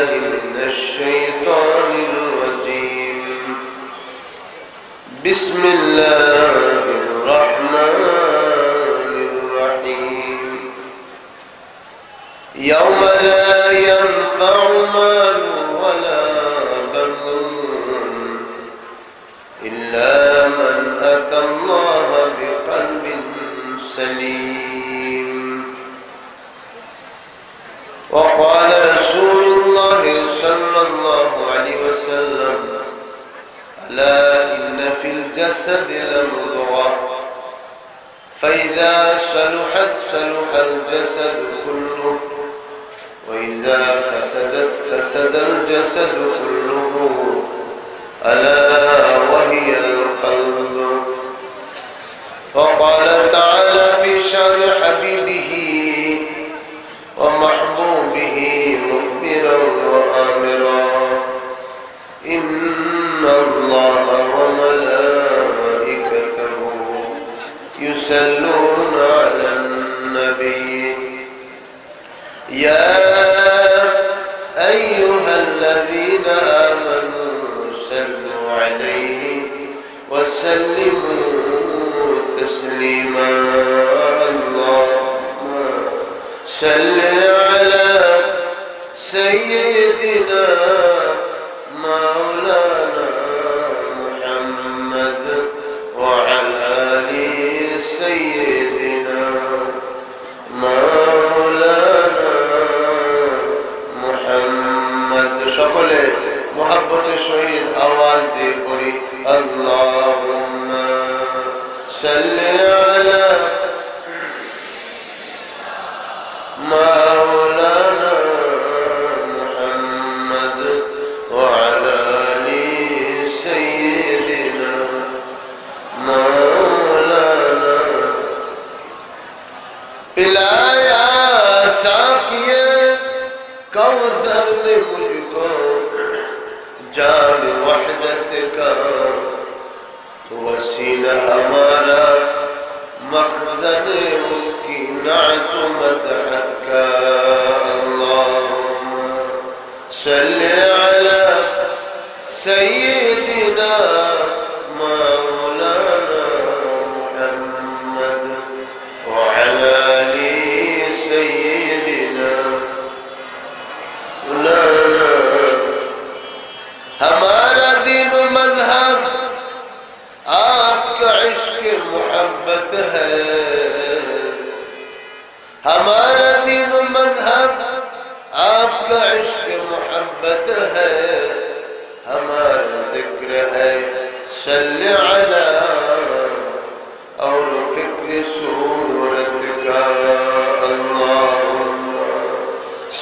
بالله من الشيطان الرجيم. بسم الله الرحمن الرحيم. يوم لا ينفع مال ولا بنون إلا من أتى الله بقلب سليم. وقال رسول الله صلى الله عليه وسلم: ألا إن في الجسد لمضغة فإذا صلحت صلح الجسد كله وإذا فسدت فسد الجسد كله ألا وهي القلب. وقال تعالى في شأن حبيبه ومحبوبه مخبرا وآمرا: إن الله وملائكته يصلون على النبي يا أيها الذين آمنوا صلوا عليه وسلموا تسليما. اللهم صل على سيدنا مولانا محمد وعلى آل سيدنا مولانا محمد. সকলে মোহাব্বতের সহিত আওয়াজ দিয়ে পড়ি: আল্লাহুম্মা সাল্লি আলা مولانا محمد وعلى آل سيدنا مولانا. पिलाया साकिए कौसर ने मुझको जाम वहदत का, वसीला हमारा मखज़न उसकी नात मदहत का. अल्लाहुम्मा सल्ली अला सय्यिदिना मौलाना मुहम्मद व अला आलि सय्यिदिना मौलाना. हमारा दीन मज़हब आपका इश्क मोहब्बत है. हमारा दीन मज़हब आपका इश्क मोहब्बत है. हमारा जिक्र है सल्ले अला और फिक्र सूरत का. अल्लाहुम्मा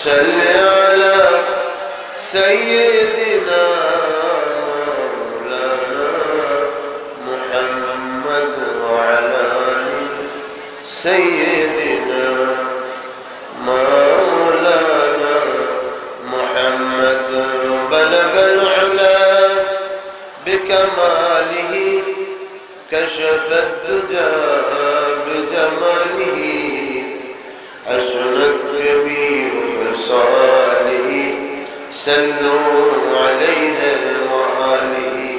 सल्ले अला सय्यिदिना सय्यिदिना मौलाना मुहम्मद. बलगल उला बिकमालिही कशफत दुजा बिजमालिही हसनत जमीउ खसालिही सल्लू अलैहि व आलिही.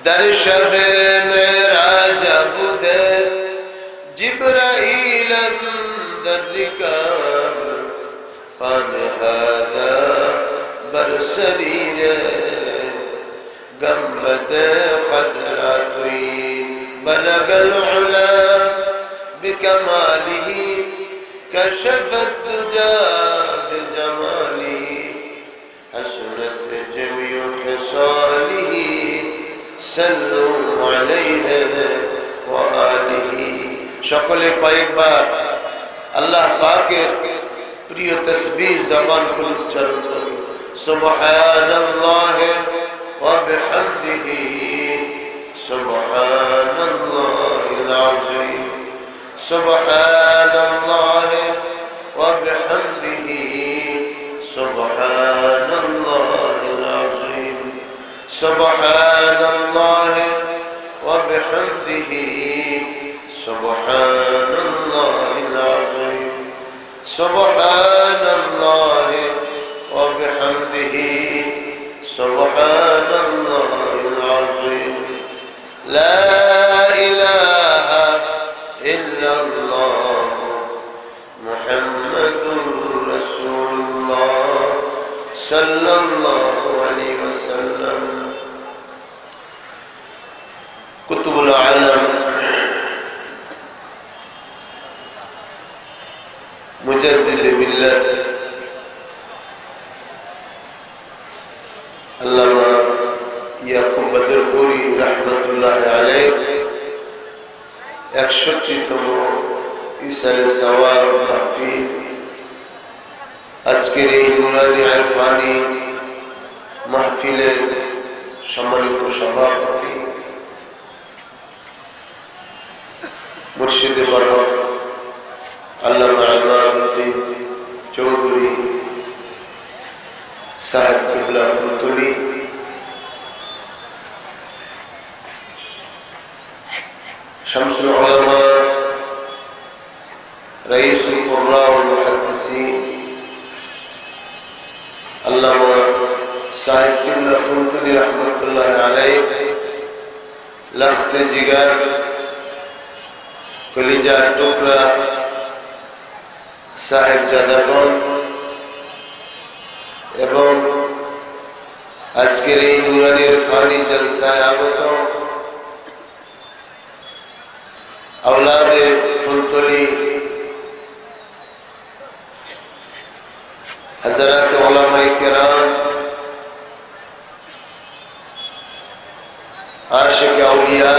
दर शबे मेराज बुदे जिब्राईल दर्रिकाब पान हादा बरसरीर गंबद खदरातुई. बलगल उला बिकमालिही कशफत दुजा बिजमालिही हसनत जमीउ खसालिही सल्लू अलैहि व आलिही. সকলে কয়েকবার আল্লাহ পাকের প্রিয় তাসবিহ জবান খুলে উচ্চারণ করুন: সুবহানাল্লাহি ওয়া বিহামদিহি সুবহানাল্লাহিল আযীম. সুবহানাল্লাহি ওয়া বিহামদিহি সুবহানাল্লাহিল আযীম. সুবহানাল্লাহি ওয়া বিহামদিহি সুবহানাল্লাহিল আযীম. সুবহানাল্লাহি ওয়া বিহামদিহি وبحمده سبحان الله العظيم لا إله إلا الله محمد رسول الله صلى الله عليه وسلم كتب العالم مجدد الملة علامہ ইয়াকুব বদরপুরি রহমতুল্লাহ আলাইহ ৬১তম ইসালে সওয়াব মাহফিল আজকের এই নুরানি আরফানি মাহফিলের সম্মানিত সভাপতি মুর্শিদে বরকত আল্লামা ইমামউদ্দিন চৌধুরী সাহেব কিবলা ফুলতলি, শামসুল উলামা রাইসুল কুররা ওয়াল মুহাদ্দিসিন আল্লামা সাহেব কিবলা ফুলতলি রহমাতুল্লাহ আলাইহ, লখতে জিগার কলিজার টুকরা সাহেব জাদাগণ এবং আজকের এই নুরানির ফানি জলসায় আগত আওলাদে ফুলতলি হযরত উলামায়ে কেরাম, আশিক আউলিয়া,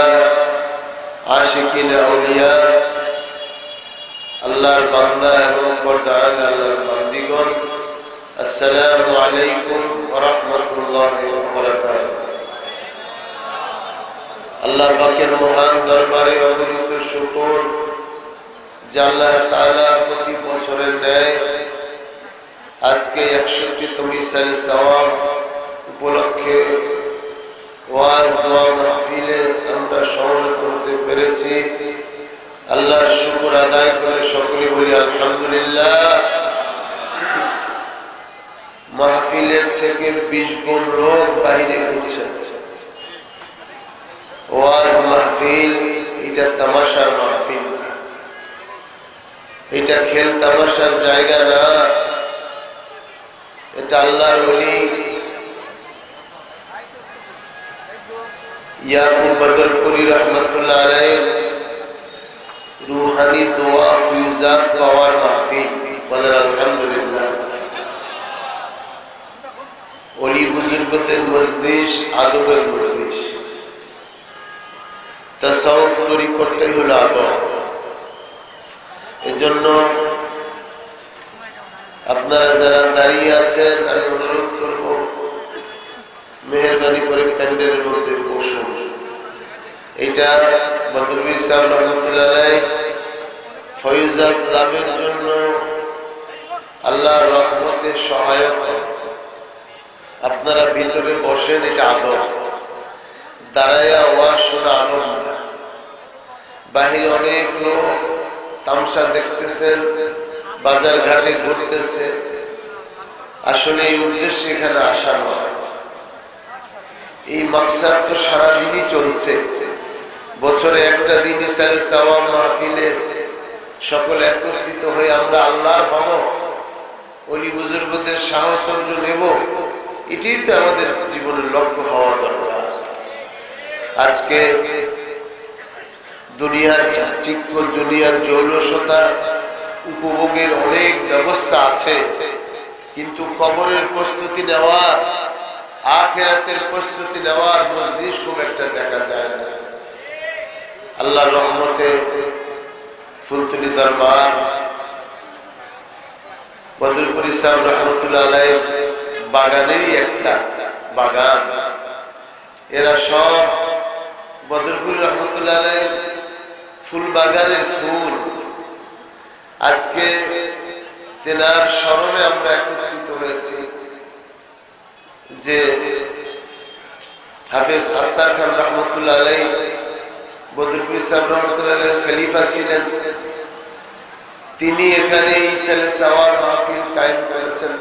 আশিকিন আউলিয়া, আল্লাহর বান্দা এবং পর্দার আল্লাহর বান্দিগণ, আসসালামু আলাইকুম ওয়া রাহমাতুল্লাহি ওয়া বারাকাতুহু। আল্লাহ পাকের মহান দরবারে অগণিত শুকর যে আল্লাহ তাআলা প্রতি বছরের ন্যায় আজকে ৬১তম ইসালে সওয়াব উপলক্ষে ওয়াজ দোয়া মাহফিলে আমরা সমবেত হতে পেরেছি। আল্লাহর শুকর আদায় করে সকলে বলি আলহামদুলিল্লাহ। মাহফিলের থেকে ২০ গুণ লোক বাহিরে ঘুরছে। ওয়াজ মাহফিল এটা তামাশার মাহফিল, এটা খেল তামাশার জায়গা না, এটা আল্লাহর ওলি ইয়াকুব বদরপুরি রহমতুল্লাহ আলাইহ রুহানি দোয়া ফিউজাত পাওয়ার মাহফিল। বলেন আলহামদুলিল্লাহ। ওলি বুজুর্গদের মজলিস, আদবের মজলিস। তাসাউফ তরিকতটাই হলো আদব। এজন্য আপনারা যারা দাঁড়িয়ে আছেন আমি অনুরোধ করব মেহেরবানি করে প্যান্ডেলের মধ্যে বসুন। এটা বদরুল ইসলাম রহমতুল্লাহ আলাইহ ফয়জাত লাভের জন্য আল্লাহর রহমতের সহায়ক। আপনারা ভিতরে বসেন, এটা আদব। দাঁড়াইয়া ওয়াজ শোনা আদব না। বাহিরে অনেক লোক তামসা দেখতেছেন, বাজার ঘাটে ঘুরতেছে, আসলে এই উদ্দেশ্যে এখানে আসা নয়। এই মাকসাদ তো সারাদিনই চলছে। বছরে একটা দিন ইসালে সওয়াব মাহফিলে সকলে একত্রিত হয়ে আমরা আল্লাহর হব, ওলি বুজুর্গদের সাহচর্য নেব, এটাই তো আমাদের জীবনের লক্ষ্য হওয়া দরকার। আজকে দুনিয়ার চাকচিক্য, দুনিয়ার জৌলসতা, উপভোগের অনেক ব্যবস্থা আছে, কিন্তু কবরের প্রস্তুতি নেওয়ার, আখিরাতের প্রস্তুতি নেওয়ার মজলিস খুব একটা দেখা যায় না। আল্লাহর রহমতে ফুলতলি দরবার বদরপুরি সাহেব রহমতুল্লাহ আলাইহ বাগানেরই একটা বাগান। এরা সব বদরপুরি রহমতুল্লাহ আলাইহ ফুল বাগানের ফুল। আজকে তেনার স্মরণে আমরা একত্রিত হয়েছি যে হাফেজ আখতার খান রহমতুল্লাহ আলাইহ বদরপুরি সাহেব রহমতুল্লাহ আলাইহ খলিফা ছিলেন। তিনি এখানে ইসালে সওয়াব মাহফিল কায়েম করেছেন।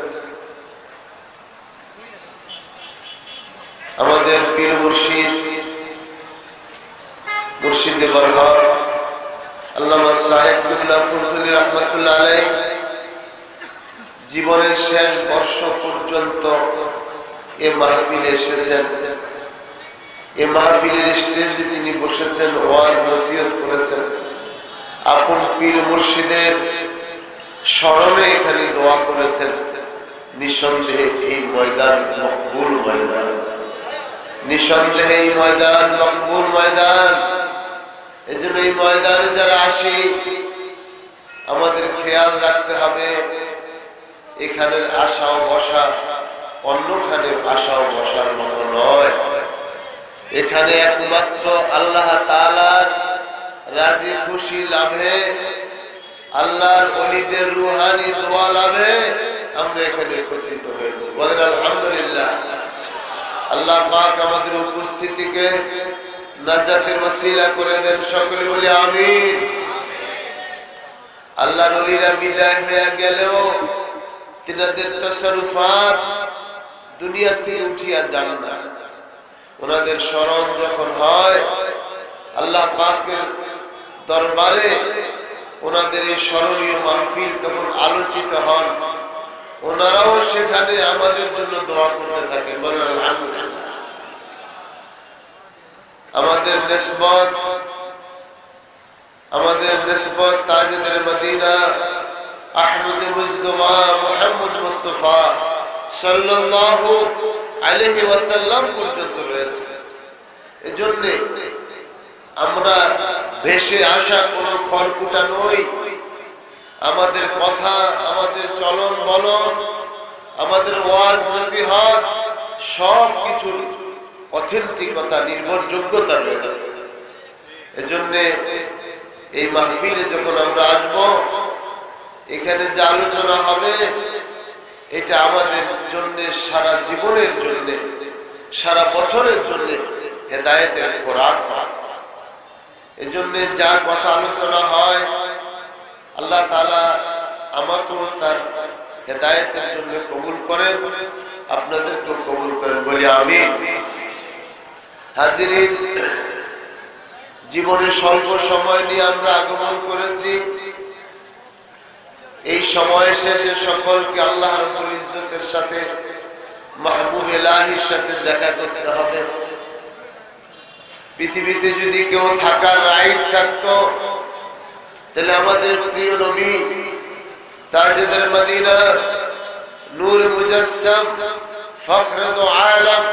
আমাদের পীর মুর্শিদ মুর্শিদে বরকত আল্লামা সাহেব কিবলা ফুলতুলি রহমাতুল্লাহ আলাইহি জীবনের শেষ বর্ষ পর্যন্ত এই মাহফিলে এসেছেন। এই মাহফিলের স্টেজে তিনি বসেছেন, ওয়াজ নসিহত করেছেন, আপন পীর মুর্শিদের স্মরণে এখানে দোয়া করেছেন। নিঃসন্দেহে এই ময়দান মকবুল ময়দান, নিঃসন্দেহে এই ময়দান মকবুল ময়দান। এই জন্য এই ময়দানে যারা আসি আমাদের খেয়াল রাখতে হবে, এখানের আশা ও বসা অন্যখানে আশা ও বসার মতো নয়। এখানে একমাত্র আল্লাহ তাআলার রাজি খুশি লাভে, আল্লাহর ওলিদের রুহানি দোয়া লাভে আমরা এখানে একত্রিত হয়েছি। বলেন আলহামদুলিল্লাহ। আল্লাহ পাক আমাদের উপস্থিতিকে নাজাতের ওসিলা করে দেন, সকলে বলি আমিন। আল্লাহর ওলিরা বিদায় হয়ে গেলেও তিনাদের তাসারুফাত দুনিয়া থেকে উঠিয়া যান না। ওনাদের স্মরণ যখন হয় আল্লাহ পাকের দরবারে, ওনাদের এই স্মরণীয় মাহফিল তখন আলোচিত হন, ওনারাও সেখানে আমাদের জন্য দোয়া করতে থাকেন। বলেন আলহামদুলিল্লাহ। আমাদের নিসবত তাজদার মদিনা আহমদ মুজতবা মুহাম্মদ মুস্তাফা সাল্লাল্লাহু আলাইহি ওয়াসাল্লাম পর্যন্ত রয়েছে। এজন্য আমরা ভেসে আসা কোনো খড়কুটা নই। আমাদের কথা, আমাদের চলন বলন, আমাদের ওয়াজ নসিহত সব কিছু অথেন্টিকতা, নির্ভরযোগ্যতা রয়েছে। এজন্য এই মাহফিলে যখন আমরা আসব, এখানে যে আলোচনা হবে এটা আমাদের জন্য, সারা জীবনের জন্য, সারা বছরের জন্য হেদায়েতের খোরাক। এজন্য যা কথা আলোচনা হয় আল্লাহ তাআলা আমাকেও তার হেদায়েতের জন্য কবুল করেন, আপনাদেরকেও কবুল করেন, বলি আমিন। হাজিরিন, জীবনে স্বল্প সময় নিয়ে আমরা আগমন করেছি। এই সময় শেষে সকলকে আল্লাহ রাব্বুল ইজ্জতের সাথে, মাহবুব ইলাহির সাথে দেখা করতে হবে। পৃথিবীতে যদি কেউ থাকার রাইট থাকতো তাহলে আমাদের প্রিয় নবী তাজদার মদিনা নূর মুজাসসাম ফখরুল আলম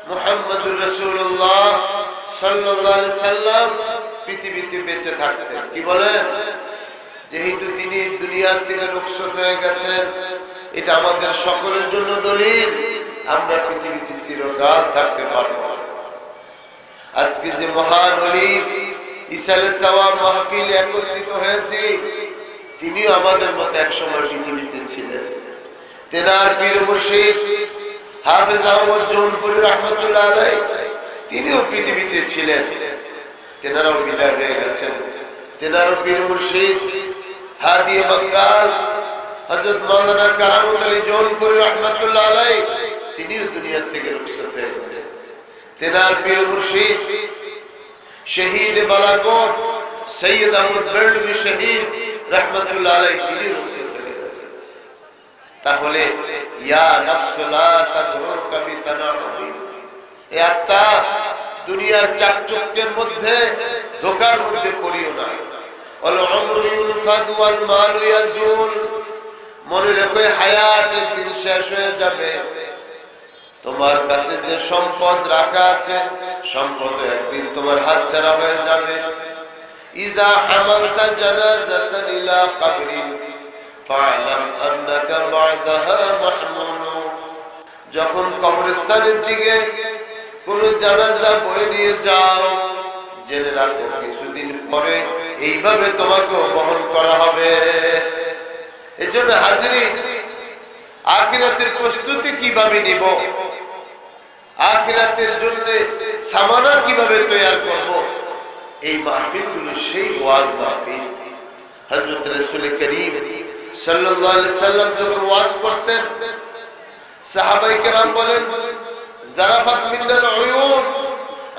মুহাম্মদুর রাসূলুল্লাহ সাল্লাল্লাহু আলাইহি সাল্লাম পৃথিবীতে বেঁচে থাকতেন। কি বলেন? যেহেতু তিনি দুনিয়া থেকে রুখসত হয়ে গেছেন, এটা আমাদের সকলের জন্য দলিল আমরা পৃথিবীতে চিরকাল থাকতে পারবো। আজকে যে মহান ওলি ইসালে সওয়াব মাহফিল একত্রিত হয়েছে, তিনিও আমাদের মতো একসময় পৃথিবীতে ছিলেন। তেনার পীর মুর্শিদ হাফেজ আহমদ জৌনপুরী রহমাতুল্লাহ আলাইহি তিনিও পৃথিবীতে ছিলেন, তেনারাও বিদায় হয়ে গেছেন। তেনারও পীর মুর্শিদ হাদি বাঙ্গাল হযরত মাওলানা কারামত আলী জৌনপুরী রহমাতুল্লাহ আলাইহি তিনিও দুনিয়া থেকে রুখসত হয়ে গেছেন। তেনার পীর মুর্শিদ শহীদ বালাকোট সৈয়দ আহমদ বেরলভী শহীদ রহমাতুল্লাহ আলাইহি তিনিও রুখসত হয়ে গেছেন। তাহলে ইয়া নফস লা তাদরুকা বিতানাউমি, এ আত্মা দুনিয়ার চাকচক্যের মধ্যে, ধোঁকার মধ্যে পড়িও না। ওয়াল উমরু ইউনফাদু ওয়াল মালু ইয়াজুল, মনে রেখো হায়াত একদিন শেষ হয়ে যাবে। তোমার কাছে যে সম্পদ রাখা আছে, সম্পদ একদিন তোমার হাতছাড়া হয়ে যাবে। ইযা হামালতা জানাজাতান ইলা কবরিন ফা'লাম আন্নাকা বা'দাহা মাহমুলু, যখন কবরস্থানের দিকে কোন জানাজা বয়ে নিয়ে যাও, জেনে রাখো কিছুদিন পরে এইভাবে তোমাকে বহন করা হবে। এজন্য হাজিরিন, আখিরাতের প্রস্তুতি কিভাবে নিব, আখিরাতের জন্য সামানা কিভাবে তৈরি করব, এই মাহফিলগুলো সেই ওয়াজ মাহফিল। হযরত রাসূল করিম সাল্লাল্লাহু আলাইহি সাল্লাম যখন ওয়াজ করতেন, সাহাবায়ে কেরাম বলেন জারাফাত মিনাল উয়ুন,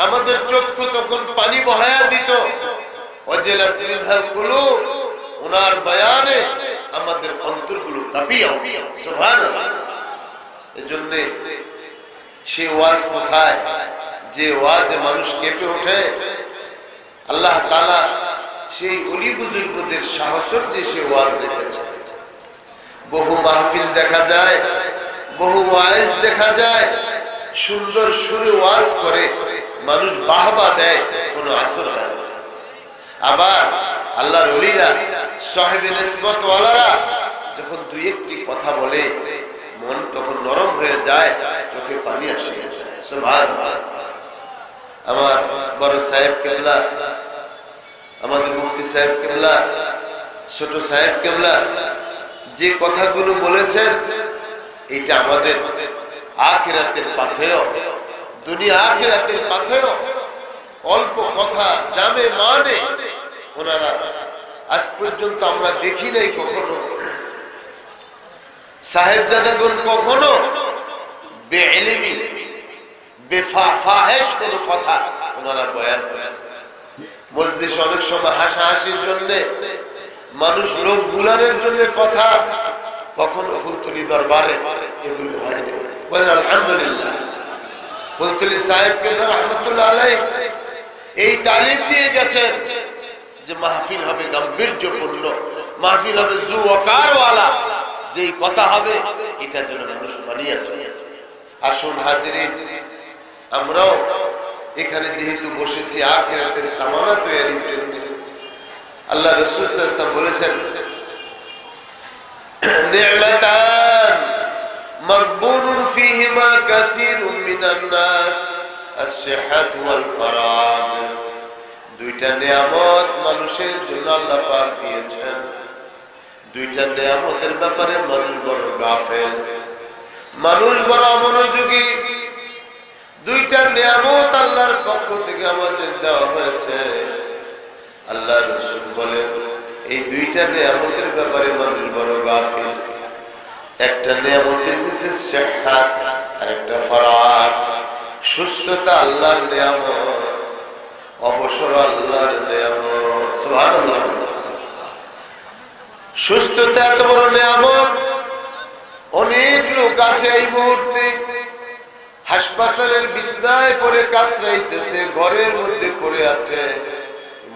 আমাদের চক্ষু তখন পানি বহায়া দিত। ওয়াজিলাত মিনহাল কুলুব, ওনার বয়ানে আমাদের অন্তরগুলো কাঁপিয়া উঠিত। সুবহানাল্লাহ। এজন্য সে ওয়াজ কোথায়, যে ওয়াজে মানুষ কেঁপে ওঠে। আল্লাহ তাআলা সেই ওলি বুজুর্গদের সাহসের যে সে ওয়াজ রেখেছে। বহু মাহফিল দেখা যায়, বহু ওয়াইজ দেখা যায়, সুন্দর সুরে ওয়াজ করে মানুষ বাহবা দেয়, কোনো আসর হয় না। আবার আল্লাহর ওলিরা সাহেবে নিসবত ওয়ালারা যখন দুই একটি কথা বলে মন তখন নরম হয়ে যায়, চোখে পানি আসে। সুবহানাল্লাহ। আমার বড় সাহেব কেবলা, আমাদের মুফতি সাহেব কেবলা, ছোট সাহেব কেবলা যে কথাগুলো বলেছেন, এটা আমাদের আখিরাতের পাথেয়, দুনিয়া আখিরাতের পাথেয়। অল্প কথা জামে মানে ওনারা আজ পর্যন্ত আমরা দেখি নাই কখনো। সাহেবজাদাগণ কখনো বেইলমি বেফাহেশ কোন কথা ওনারা বয়ান করেছেন। মজলিস অনেক সময় হাসাহাসির জন্য, মানুষ লোক বুলানোর জন্য কথা, কখনো ফুলতলি দরবারে এগুলো হয়নি। বলেন আলহামদুলিল্লাহ। ফুলতলি সাহেব রাহমাতুল্লাহ আলাইহি এই তালিম দিয়ে গেছেন যে মাহফিল হবে গাম্ভীর্যপূর্ণ, মাহফিল হবে জুওয়াকারওয়ালা, যেই কথা হবে এটা যেন মানুষ মানিয়ে চলে। আসুন হাজিরিন, আমরাও এখানে যেহেতু বসেছি আখিরাতের সামানা তৈরির জন্য, আল্লাহ রাসূল সাল্লাল্লাহু আলাইহি ওয়াসাল্লাম বলেছেন, নি'মাতান মাগবুনুন ফীহিমা কাসীরুম মিনান নাস, আস-সিহহাত ওয়াল ফারাগ। দুইটা নিয়ামত মানুষের জন্য আল্লাহ পাক দিয়েছেন। দুইটা নিয়ামতের ব্যাপারে মানুষ বড় গাফেল, মানুষ বড় অমনোযোগী। দুইটা নিয়ামত আল্লাহর পক্ষ থেকে আমাদের দেওয়া হয়েছে। আল্লাহ রাসূল বলেন, এই দুইটা নিয়ামতের ব্যাপারে মানুষ বড় গাফিল। একটা নিয়ামত হচ্ছে সিহহাত, আর একটা ফারাগ। সুস্থতা আল্লাহর নিয়ামত, অবসর আল্লাহর নিয়ামত। সুবহানাল্লাহ। সুস্থতা এত বড় নিয়ামত। অনেক লোক আছে এই মুহূর্তে হাসপাতালের বিছনায় পড়ে কাতরাইতেছে, ঘরের মধ্যে পড়ে আছে,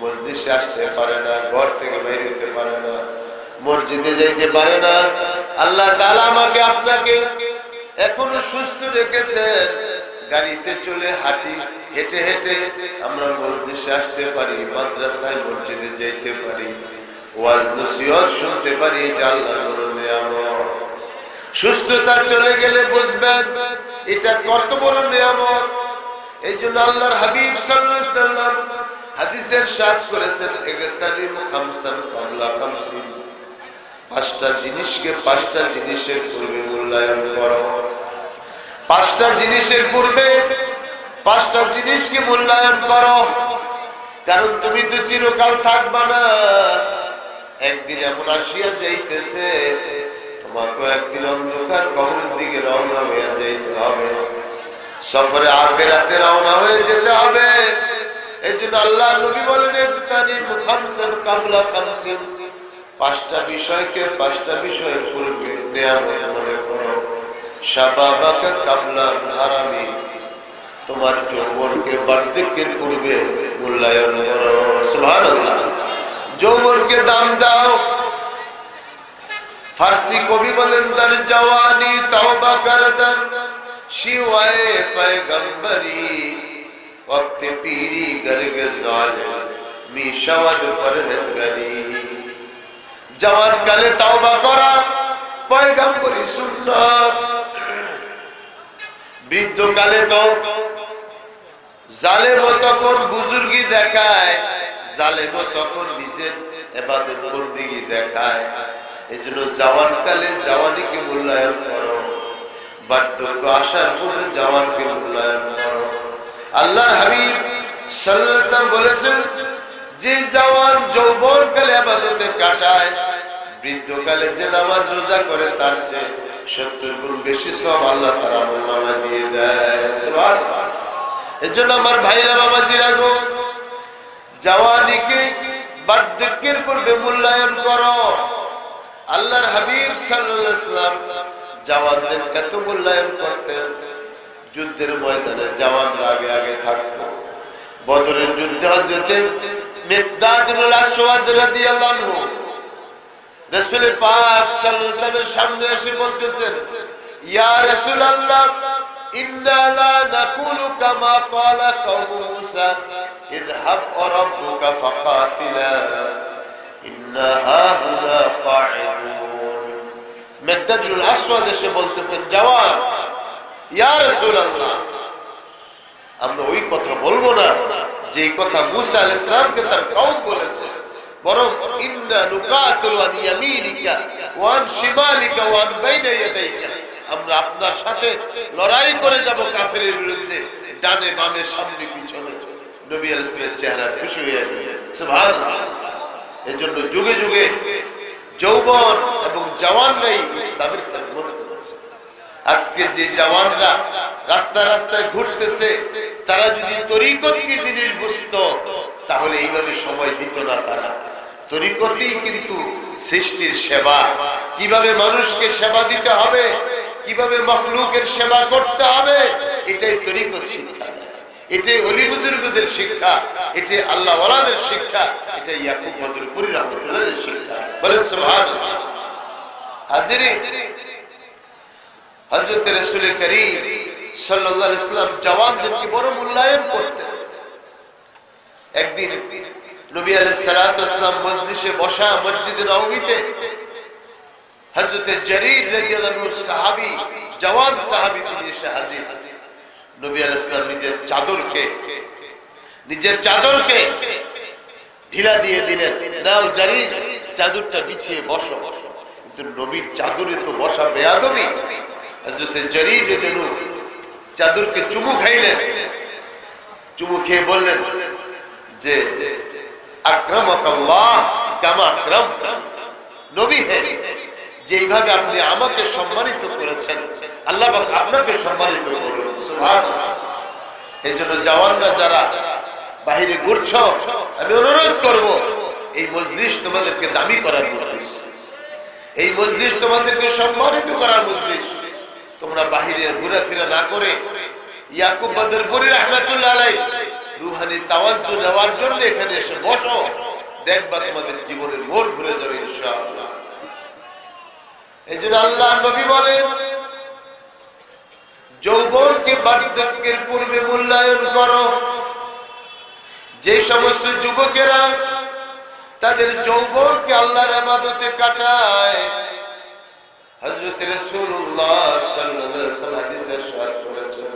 মসজিদে আসতে পারে না, ঘর থেকে বের হতে পারে না, মসজিদে যাইতে পারে না। আল্লাহ তাআলা আমাকে আপনাকে এখনো সুস্থ রেখেছেন। গাড়িতে চলে হাঁটি, হেঁটে হেঁটে আমরা মসজিদে আসতে পারি, মাদ্রাসায় মসজিদে যাইতে পারি, ওয়াজ নসিহত শুনতে পারি, এটা আল্লাহর বড় নিয়ামত। সুস্থতা চলে গেলে বুঝবেন এটা কত বড় নিয়ামত। এই জন্য আল্লাহর হাবিব সাল্লাল্লাহু আলাইহি ওয়াসাল্লাম হাদিসে ইরশাদ করেছেন, ইগতানিম খামসান ক্বাবলা খামসিন, পাঁচটা জিনিসকে পাঁচটা জিনিসের পূর্বে মূল্যায়ন করো। পাঁচটা জিনিসের পূর্বে পাঁচটা জিনিসকে মূল্যায়ন করো, কারণ তুমি তো চিরকাল থাকবা না। একদিন এমন আসিয়া যাইতেছে, তোমাকে একদিন অন্ধকার কবরের দিকে রওনা হয়ে যাইতে হবে, সফরে আখিরাতে রওনা হয়ে যেতে হবে। এই জন্য আল্লাহ নবী বলেন, ইগতানিম খামসান ক্বাবলা খামসিন, পাঁচটা বিষয়কে পাঁচটা বিষয়ের পূর্বে নিয়ামত মনে করো। শাবাবাকা ক্বাবলা হারামি, তোমার যৌবনকে বার্ধক্যের পূর্বে মূল্যায়ন করো। সুবহানাল্লাহ। যৌবনকে দাম দাও। ফার্সি কবি বলেন, দার জওয়ানি তওবা করদান শিওয়ায়ে পয়গম্বরি, ওয়াক্তে পীরি গরগে জালিম মিশাওয়াদ পরহেজগারি। জওয়ান কালে তওবা করা পয়গম্বরি সুন্নাত, বৃদ্ধ কালে তো জালেম তখন বুজুর্গি দেখায়, জালেম তখন নিজের ইবাদত বন্দেগী দেখায়। এজন্য জওয়ান কালে জওয়ানিকে মূল্যায়ন করো, বার্ধক্য আসার পূর্বে জওয়ানকে মূল্যায়ন করো। আল্লাহর হাবিব সাল্লাল্লাহু আলাইহি ওয়াসাল্লাম বলেছেন, যে জওয়ান যৌবনকালে ইবাদতে কাটায়, বৃদ্ধকালে যে নামাজ রোজা করে, তার চেয়ে 70 গুণ বেশি সওয়াব আল্লাহ তাআলা আমলনামায় দিয়ে দেয়। এজন্য আমার ভাইরা বাবাজিরা গো, জওয়ানিকে বার্ধক্যের পূর্বে মূল্যায়ন করো। আল্লাহর হাবিব সাল্লাল্লাহু আলাইহি ওয়াসাল্লাম জওয়ানদের কত মূল্যায়ন করতেন। যুদ্ধের ময়দানে জওয়ানরা আগে আগে থাকতো। বদরের যুদ্ধে হযরতে মিকদাদ ইবনুল আসওয়াদ রাদিয়াল্লাহু আনহু রাসূল পাক সাল্লাল্লাহু আলাইহি ওয়াসাল্লামের সামনে এসে বলতেছেন, ইয়া রাসূলুল্লাহ, ইন্না লা নাকুলু কামা ক্বালা কওমু মূসা ইযহাব রাব্বুকা ফাকাতিলা ইন্না হাহুনা কাঈদুন। মিকদাদ ইবনুল আসওয়াদ এসে বলতেছেন, জওয়ান, ইয়া রাসূলুল্লাহ, আমরা ওই কথা বলবো না যে কথা মুসা আলাইহিস সালামকে তার কওম বলেছে, বরং ইন্না নুকাতিলু আন ইয়ামিনিকা ওয়া আন শিমালিকা ওয়া আন বাইনা ইয়াদাইকা, আমরা আপনার সাথে লড়াই করে যাব কাফেরের বিরুদ্ধে, ডানে বামে সামনে পিছনে। নবী আলাইহিস সালামের চেহারা খুশি হয়ে গেছে, সুবহানাল্লাহ। এজন্য যুগে যুগে যৌবন এবং জওয়ানরাই ইসলামের খেদমত করেছে। আজকে যে জওয়ানরা রাস্তায় রাস্তায় ঘুরতেছে, তারা যদি তরিকত কি জিনিস বুঝতো তাহলে এইভাবে সময় দিত না। তারা তরিকতই কিন্তু সৃষ্টির সেবা, কিভাবে মানুষকে সেবা দিতে হবে, কিভাবে মাখলুকের সেবা করতে হবে, এটাই তরিকত শিক্ষা, এটাই ওলি বুজুর্গদের শিক্ষা, এটাই আল্লাহ ওয়ালাদের শিক্ষা, এটাই ইয়াকুব বদরপুরি রাহমাতুল্লাহর শিক্ষা। বলেন সুবহানাল্লাহ। হাজিরিন, হযরত রাসূল করিম সাল্লাল্লাহু আলাইহি ওয়াসাল্লাম জওয়ানদেরকে বড় মূল্যায়ন করতেন। একদিন নবী আলাইহিস সালাতু ওয়াস সালাম মজলিসে বসা মসজিদে নববীতে হযরত জারীর রাদিয়াল্লাহু আনহু সাহাবী, জওয়ান সাহাবী, তিনি এসে হাজির। নবী আলাইহিস সালাম নিজের চাদরকে ঢিলা দিয়ে দিলেন, নাও জারীর, চাদরটা বিছিয়ে বসো। কিন্তু নবীর চাদরে তো বসা বেয়াদবি। হযরত জারীর রাদিয়াল্লাহু চাদরকে চুমু খাইলেন। চুমু খেয়ে বললেন যে আকরামাকাল্লাহ কামা আকরামতা, নবী হে, যেইভাবে আপনি আমাকে সম্মানিত করেছেন আল্লাহ পাক আপনাকে সম্মানিত করুন। সুবহানাল্লাহ। এইজন্য জওয়ানরা যারা বাইরে ঘুরছো, আমি অনুরোধ করব, এই মজলিস তোমাদেরকে দামি করার মজলিস, এই মজলিস তোমাদেরকে সম্মানিত করার মজলিস। তোমরা বাহিরে ঘোরাফেরা না করে ইয়াকুব বদরপুরি রাহমাতুল্লাহ আলাইহি রুহানি তাওয়াজ্জু নেওয়ার জন্য এখানে এসে বসো, দেখবা তোমাদের জীবনের মোড় ঘুরে যাবে ইনশাআল্লাহ। এইজন্য আল্লাহ নবী বলেন, যৌবনকে বার্ধক্যের পূর্বে মূল্যায়ন করো। যে সমস্ত যুবকেরা তাদের যৌবনকে আল্লাহর ইবাদতে কাটায়, হযরত রাসূলুল্লাহ সাল্লাল্লাহু আলাইহি ওয়াসাল্লাম হাদিসে ইরশাদ করেছেন,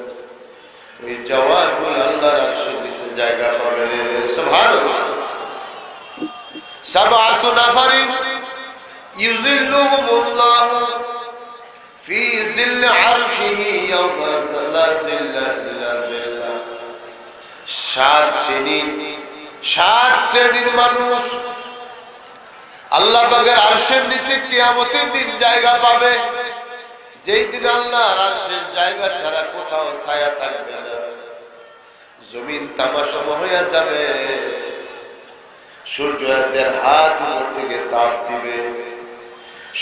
ওই জওয়ানগুলো আল্লাহর আরশের নিচে জায়গা পাবে। সুবহানাল্লাহ। সাবআতু নাফারিন ইউযিল্লুহুমুল্লাহ ফি যিল্লি আরশিহি ইয়াওমা লা যিল্লা ইল্লা যিল্লাহ। সাত শ্রেণীর মানুষ আল্লাহ পাকের আরশের নিচে কিয়ামতের দিন জায়গা পাবে, যেই দিন আল্লাহর আরশের জায়গা ছাড়া কোথাও ছায়া থাকবে না। জমিন তামাশা হয়ে যাবে, সূর্য এদের হাত উপর থেকে তাপ দিবে।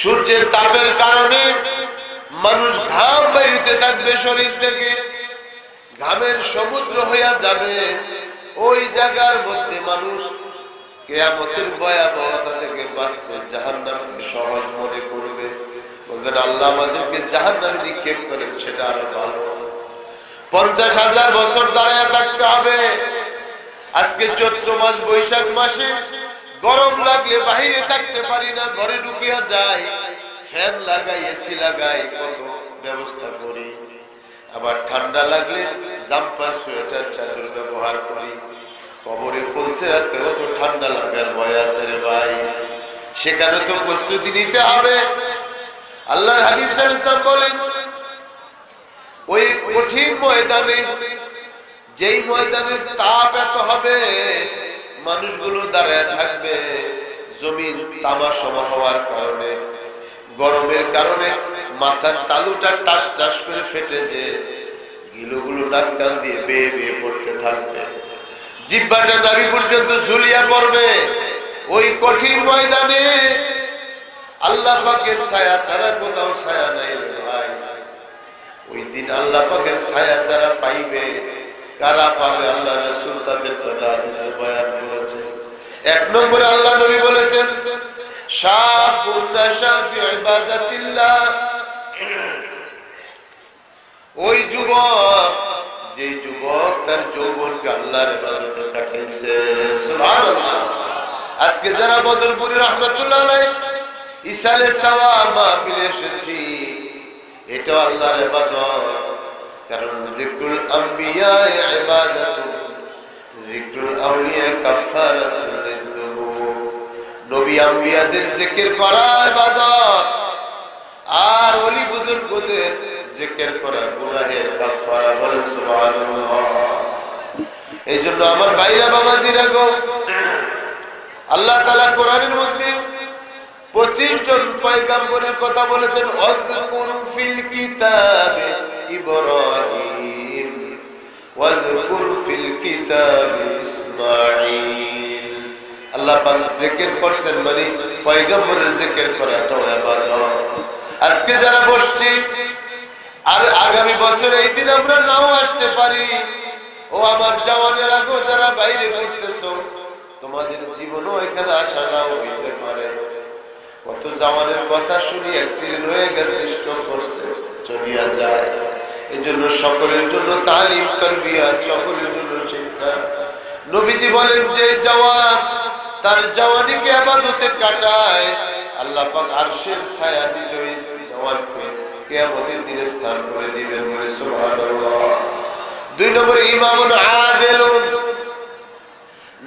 সূর্যের তাপের কারণে মানুষ ঘাম বেরিতে থাকবে শরীর থেকে, ঘামের সমুদ্র হয়ে যাবে। ওই জায়গার মধ্যে মানুষ কিয়ামতের ভয়াবহতা থেকে বাঁচতে জাহান্নামকে সহজ মনে করবে, বলবেন আল্লাহ আমাদেরকে জাহান্নামে নিক্ষেপ করেন, সেটা আরো ভালো। 50,000 বছর দাঁড়ায় থাকতে হবে। আজকে চৈত্র মাস, বৈশাখ মাসে গরম লাগলে বাহিরে থাকতে পারি না, ঘরে ঢুকিয়া যাই, ফ্যান লাগাই, এসি লাগাই, কত ব্যবস্থা করি। আবার ঠান্ডা লাগলে জাম্পার, সোয়েটার, চাদর ব্যবহার করি। কবরে পৌঁছে রাখতেও তো ঠান্ডা লাগার ভয় আছে রে ভাই, সেখানে তো প্রস্তুতি নিতে হবে। আল্লাহর হাবিব সাল্লাল্লাহু আলাইহি ওয়াসাল্লাম বলেন, ওই কঠিন ময়দানে, যেই ময়দানের তাপ এত হবে, মানুষগুলো দাঁড়ায় থাকবে, জমিন তামাশা হওয়ার কারণে, গরমের কারণে মাথার তালুটা টাস টাস করে ফেটে যে ধুলোগুলো নাক কান দিয়ে বেয়ে বেয়ে পড়তে থাকবে, জিহ্বাটা নাভি পর্যন্ত ঝুলিয়া পড়বে। ওই কঠিন ময়দানে আল্লাহ পাকের ছায়া ছাড়া কোথাও ছায়া নাই রে ভাই। ওই দিন আল্লাহ পাকের ছায়া যারা পাইবে, কারা পাবে? আল্লাহ রাসূল তাদের কথা হাদিসে বয়ান করেছেন। এক নম্বরে আল্লাহ নবী বলেছেন, শাবুন নাশা ফি ইবাদাতিল্লাহ, ওই যুবক, যে যুবক তার যৌবনকে আল্লাহর ইবাদতে কাটাইছে। সুবহানাল্লাহ। আজকে যারা বদরপুরি রাহমাতুল্লাহ আলাইহি ইসালে সাওয়া মাহফিলে এসেছি, এটা আল্লাহর ইবাদত। কারণ যিকরুল আম্বিয়া ইবাদাতুন, যিকরুল আউলিয়া কাফারাতুন লিযুনুব। নবী আম্বিয়াদের জিকির করা ইবাদত, আর ওলি বুজুর্গদের জিকির করা গুনাহের কাফারা। বলেন সুবহানাল্লাহ। এইজন্য আমার ভাইরা বাবাজিরা গো, আল্লাহ তাআলা কোরআনের মধ্যে 25 জন পয়গম্বরের কথা বলেছেন। ওয়াযকুর ফিল কিতাবে ইব্রাহিম ওয়াযকুর ফিল কিতাবে ইসমাঈল। আল্লাহ পাক জিকির করছেন, মানে পয়গম্বরের জিকির করাটা ইবাদত। আজকে যারা বসছি, আর আগামী বছর এই দিন আমরা নাও আসতে পারি। ও আমার জওয়ানেরা গো, যারা বাইরে ঘুরতেছো, তোমাদের জীবনও এখানে আসা নাও হইতে পারে। কত জওয়ানের কথা শুনি অ্যাক্সিডেন্ট হয়ে গেছে, স্ট্রোক করছে, চলিয়া যায়। এই জন্য সকলের জন্য তালিম, তারবিয়াত, সকলের জন্য শিক্ষা। নবীজি বলেন, যে জওয়ান তার জওয়ানিকে ইবাদতে কাটায়, আল্লাহ পাক আরশের ছায়া নিচে ওই জওয়ানকে কিয়ামতের দিনে স্থান করে দিবেন। বলে সুবহানাল্লাহ। 2 নম্বরে ইমামুন আদিলুন,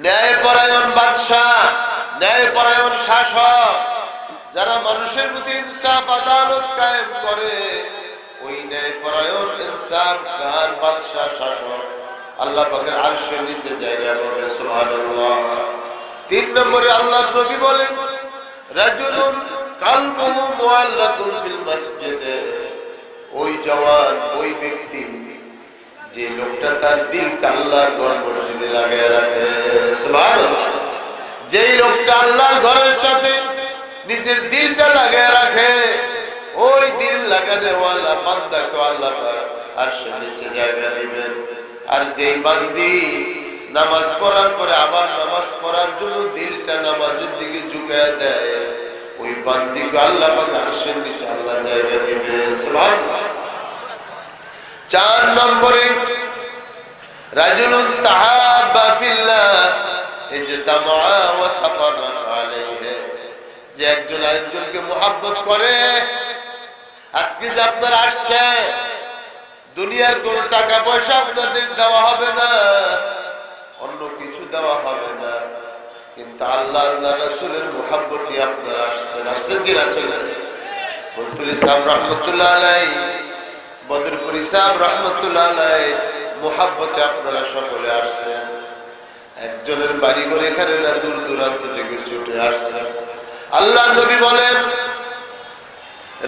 ন্যায়পরায়ণ বাদশা, ন্যায়পরায়ণ শাসক। যারা মানুষের প্রতি ইনসাফ আদালত কায়েম করে, ওই ন্যায়পরায়ণ ইনসাফগার বাদশা, শাসক আল্লাহ পাকের আরশের নিচে জায়গা পাবে। সুবহানাল্লাহ। 3 নম্বরে আল্লাহ নবী বলেন, রাজুলুন কালবুহু মুআল্লাকুন ফিল মসজিদে, ওই জওয়ান, ওই ব্যক্তি, যে লোকটা তার দিলকে আল্লাহর ঘর মসজিদে লাগায় রাখে। সুবহানাল্লাহ। যেই লোকটা আল্লাহর ঘরের সাথে নিজের দিলটা লাগায় রাখে, ওই দিল লাগানে ওয়ালা বান্দাকে আল্লাহ পাক আরশের নিচে জায়গা দিবেন। আর যেই বান্দি নামাজ পড়ার পরে আবার নামাজ পড়ার জন্য দিলটা নামাজের দিকে ঝুঁকায় দেয়, ওই বান্দিকে আল্লাহ পাক আরশের নিচে আল্লাহ জায়গা দিবেন। সুবহানাল্লাহ। 4 নম্বরে রাজুলুন তাহাব্বা ফিল্লাহ ইজতামা ওয়া তাফাররাকা আলাইহি, যে একজন আরেকজনকে মুহাব্বত করে। আজকে যে আপনারা আসছে, দুনিয়ার কোন টাকা পয়সা আপনাদের দেওয়া হবে না, অন্য কিছু দেওয়া হবে না, কিন্তু আল্লাহ আল্লাহ রাসূলের মুহাব্বতে আপনারা আসছেন। আসছেন কি না? ফুলতুলি সাহেব রহমতুল্লাহ আলাইহি, বদরপুরি সাহেব রহমতুল্লাহ আলাইহি মুহাব্বতে আপনারা সকলে আসছেন। একজনের বাড়ি ঘর এখানে না, দূর দূরান্ত থেকে ছুটে আসছেন। আল্লাহ নবী বলেন,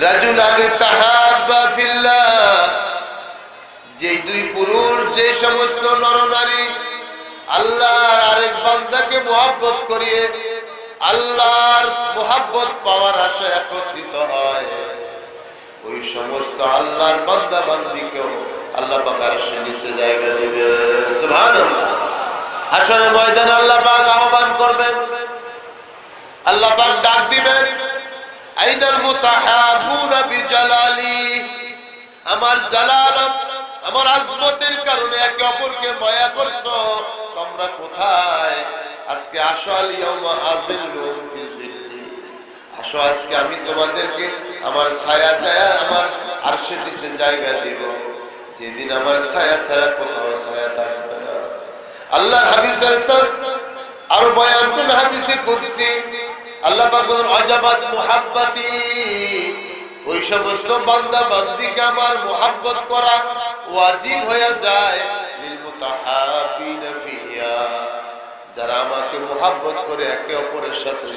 রাজুলানি তাহাব্বা ফিল্লাহ, যে 2 পুরুষ, যে সমস্ত নরনারী আল্লাহর আরেক বান্দাকে মুহাব্বত করিয়ে আল্লাহর মুহাব্বত পাওয়ার আশায় একত্রিত হয়, ওই সমস্ত আল্লাহর বান্দা বান্দিকেও আল্লাহ পাক আরশের নিচে জায়গা দিবে। সুবহানাল্লাহ। হাশরের ময়দানে আল্লাহ পাক আহ্বান করবেন, আল্লাহ পাক ডাক দিবেন, আইনাল মুতাহাবুনা বিজালালি, আমার জালালত, আমার আজমতের কারণে একে অপরকে মায়া করছো, তোমরা কোথায়? আজকে আসো, আল ইয়াউমা আযিল্লুম ফি যিল্লি, আসো আজকে আমি তোমাদেরকে আমার ছায়া ছায়া আমার আরশের নিচে জায়গা দিব, যেদিন আমার ছায়া ছাড়া কোথাও ছায়া থাকবে না। আল্লাহর হাবিব সাল্লাল্লাহু আলাইহি ওয়াসাল্লাম আর বয়ান করেন হাদিসে কুদসি, আল্লাহ পাক বলেন, আজাবাত মুহাব্বতি, ওই সমস্ত বান্দা বান্দিকে আমার মুহাব্বত করা ওয়াজিব হয়ে যায়। লিল মুতাহাবিনা ফিয়া, যারা আমাকে মুহাব্বত করে একে অপরের সাথে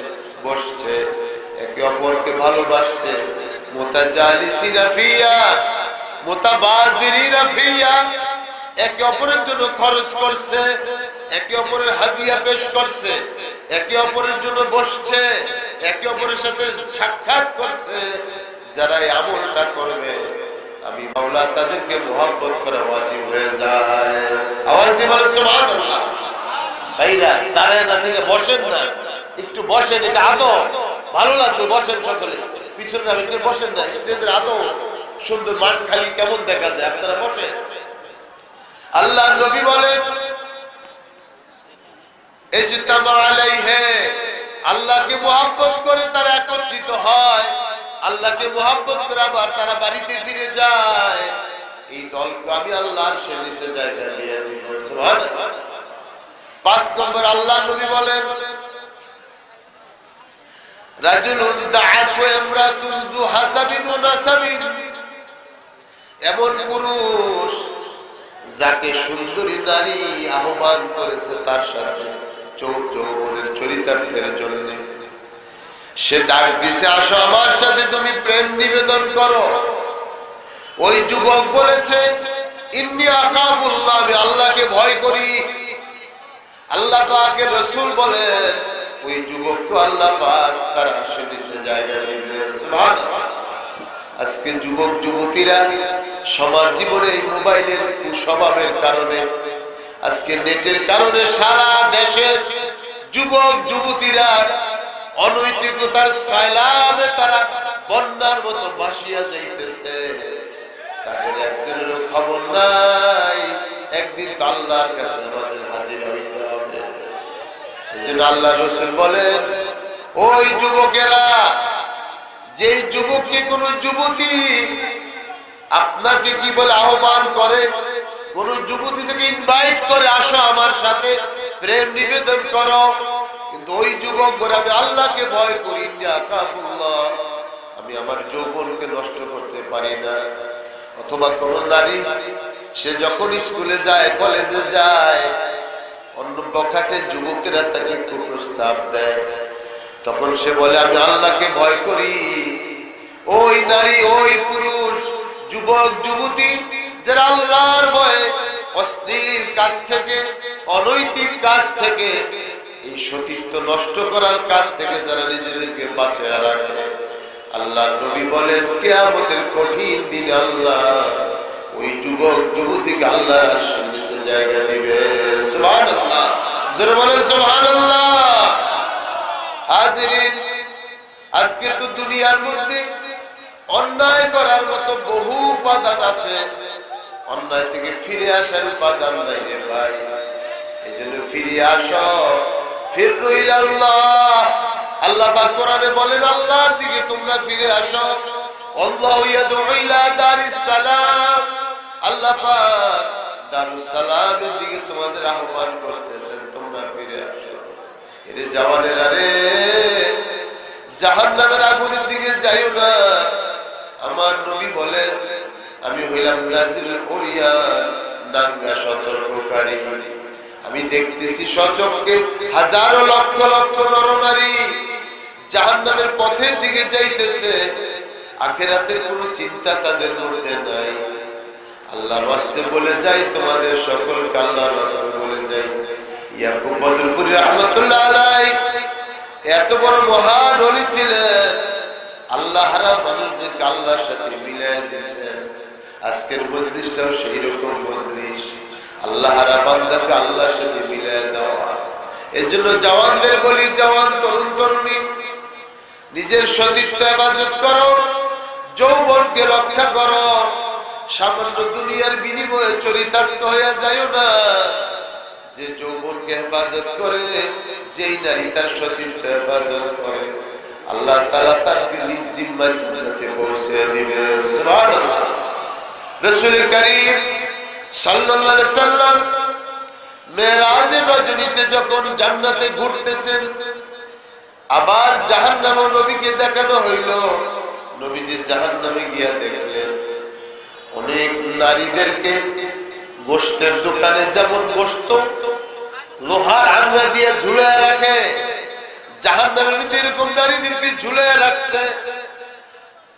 বসছে, একে অপরকে ভালোবাসছে। মুতাজালিসিনা ফিয়া মুতাবাযিরিনা ফিয়া, একে অপরের জন্য খরচ করছে, একে অপরের হাদিয়া পেশ করছে, একে অপরের জন্য বসছে, একে অপরের সাথে সাক্ষাৎ করছে। যারা এই আমলটা করবে আমি মাওলা তাদেরকে মুহাব্বত করা ওয়াজিব হয়ে যায়। আওয়াজ দিয়ে বলেন সুবহানাল্লাহ। ভাইরা দাঁড়ায় না থেকে বসেন না, একটু বসেন, এটা আদব, ভালো লাগবে। বসেন সকলে, পিছনে না বসেন না, স্টেজের আদব সুন্দর, মাঠ খালি কেমন দেখা যায়, আপনারা বসেন। আল্লাহ নবী বলেন ইজতামা আলাইহি, আল্লাহকে মুহাব্বত করে তারা একত্রিত হয়, আল্লাহকে মুহাব্বত করে আবার তারা বাড়িতে ফিরে যায়। এই দলকে আমি আল্লাহর নিচে জায়গা দিয়ে দিব। সুবহানাল্লাহ। 5 নম্বর আল্লাহ নবী বলেন রাজুলুন দাআতু ইমরাতুন যু হাসাবিন ওয়া নাসাবিন, এমন পুরুষ যাকে সুন্দরী নারী আহ্বান করেছে তার সাথে যৌবনের চরিতার্থের জন্য, সে ডাক দিছে আসো আমার সাথে তুমি প্রেম নিবেদন করো। ওই যুবক বলেছে ইন্নী আখাফুল্লাহ, আমি আল্লাহকে ভয় করি। আল্লাহ পাকের রাসূল বলেন ওই যুবককে আল্লাহ পাক তার নিচে জায়গা দিবেন। সুবহানাল্লাহ। আজকে যুবক যুবতীরা সমাজ জীবনে এই মোবাইলের কুস্বভাবের কারণে, আজকে নেটের কারণে সারা দেশের যুবক যুবতীরা অনৈতিকতার সাইলামে তারা বন্যার মতো ভাসিয়া যাইতেছে। তাদের একজনেরও খবর নাই, একদিন তো আল্লাহর কাছে আমাদের হাজির হইতে হবে। এই জন্য আল্লাহ রাসূল বলেন ওই যুবকেরা, যে যুবককে কোন যুবতী আপনাকে কি বলে আহ্বান করে, কোন যুবতী থেকে ইনভাইট করে আসো আমার সাথে প্রেম নিবেদন করো, কিন্তু ওই যুবক বলে আমি আল্লাহকে ভয় করি, আমি আমার যৌবনকে নষ্ট করতে পারি না। অথবা কোন নারী সে যখন স্কুলে যায়, কলেজে যায়, অন্য বখাটে যুবকেরা তাকে কুপ্রস্তাব দেয়, তখন সে বলে আমি আল্লাহকে ভয় করি। ওই নারী, ওই পুরুষ, যুবক যুবতী যারা আল্লাহর ভয়ে অশ্লীল কাজ থেকে, অনৈতিক কাজ থেকে, এই সতীত্ব নষ্ট করার কাজ থেকে যারা নিজেদেরকে বাঁচিয়ে রাখে, আল্লাহ নবী বলেন কিয়ামতের কঠিন দিনে আল্লাহ ওই যুবক যুবতীকে আল্লাহর সামনে জায়গা দিবে। সুবহানাল্লাহ, জোরে বলেন সুবহানাল্লাহ। হাজিরিন, আজকে তো দুনিয়ার মধ্যে অন্যায় করার মতো বহু উপাদান আছে, অন্যায় থেকে ফিরে আসার উপাদান নাই রে ভাই। এই জন্য ফিরে আসো, ফিরু ইলাল্লাহ। আল্লাহ পাক কোরআনে বলেন আল্লাহর দিকে তোমরা ফিরে আসো। আল্লাহু ইয়াদউ ইলা দারিস সালাম, আল্লাহ পাক দারুস সালামের দিকে তোমাদের আহ্বান করতেছেন, তোমরা ফিরে আসো। এরে জওয়ানেরা রে, জাহান্নামের আগুনের দিকে যাইও না। আমার নবী বলেন আমি হইলাম নাজিরুল কুরিয়ান, নাঙ্গা সতর্ককারী। আমি দেখতেছি সচক্ষে হাজারো লক্ষ লক্ষ নরনারী জাহান্নামের পথের দিকে যাইতেছে, আখিরাতের কোনো চিন্তা তাদের মধ্যে নাই। আল্লাহর ওয়াস্তে বলে যাই, তোমাদের সকলকে আল্লাহর ওয়াস্তে বলে যাই, ইয়াকুব বদরপুরি রাহমাতুল্লাহ আলাইহি এত বড় মহান ওলি ছিলেন, আল্লাহরা মানুষদেরকে আল্লাহর সাথে মিলাই দিয়েছেন। আজকের মজলিসটাও সেই রকম মজলিস, আল্লাহরা বান্দাকে আল্লাহর সাথে মিলাই দেওয়া। এই জন্য জওয়ানদের বলি, জওয়ান তরুণ তরুণী, নিজের সতীত্ব হেফাজত করো, যৌবনকে রক্ষা করো। সামান্য দুনিয়ার বিনিময়ে চরিতার্থ হয়ে যায়ও না। যে যৌবনকে হেফাজত করে, যেই নারী তার সতীত্ব হেফাজত করে, আল্লাহ তাআলা তার নিজ জিম্মায় জান্নাতে পৌঁছে দিবেন। সুবহানাল্লাহ। রাসূল করিম সাল্লাল্লাহু আলাইহি সাল্লাম মেরাজের রজনীতে যখন জান্নাতে ঘুরতেছেন, আবার জাহান্নামে নবীকে দেখানো হইল। নবীজি জাহান্নামে গিয়া দেখলেন অনেক নারীদেরকে গোশতের দোকানে যেমন গোশত লোহার আংরা দিয়ে ঝুলে রাখে, জাহান্নামের ভিতরে এরকম নারীদেরকে ঝুলে রাখছে।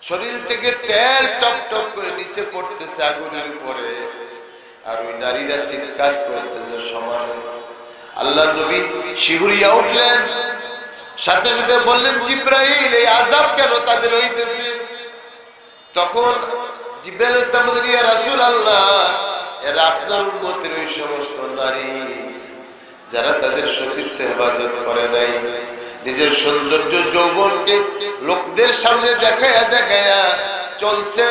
শরীর থেকে তেল টপ টপ করে নিচে পড়তেছে আগুনের উপরে। আর ওই নারীরা চিৎকার করতেছে সমানে। আল্লাহ নবী শিহুরিয়া উঠলেন, সাথে সাথে বললেন, জিব্রাইল, এই আযাব কেন তাদের হইতেছে? তখন জিব্রাইল ইসলাম বললেন, ইয়া রাসূলুল্লাহ, এরা আপনার উম্মতের ওই সমস্ত নারী যারা তাদের সতীত্ব হেফাজত করে নাই, নিজের সৌন্দর্য যৌবনকে লোকদের সামনে দেখায়া দেখায়া চলছে।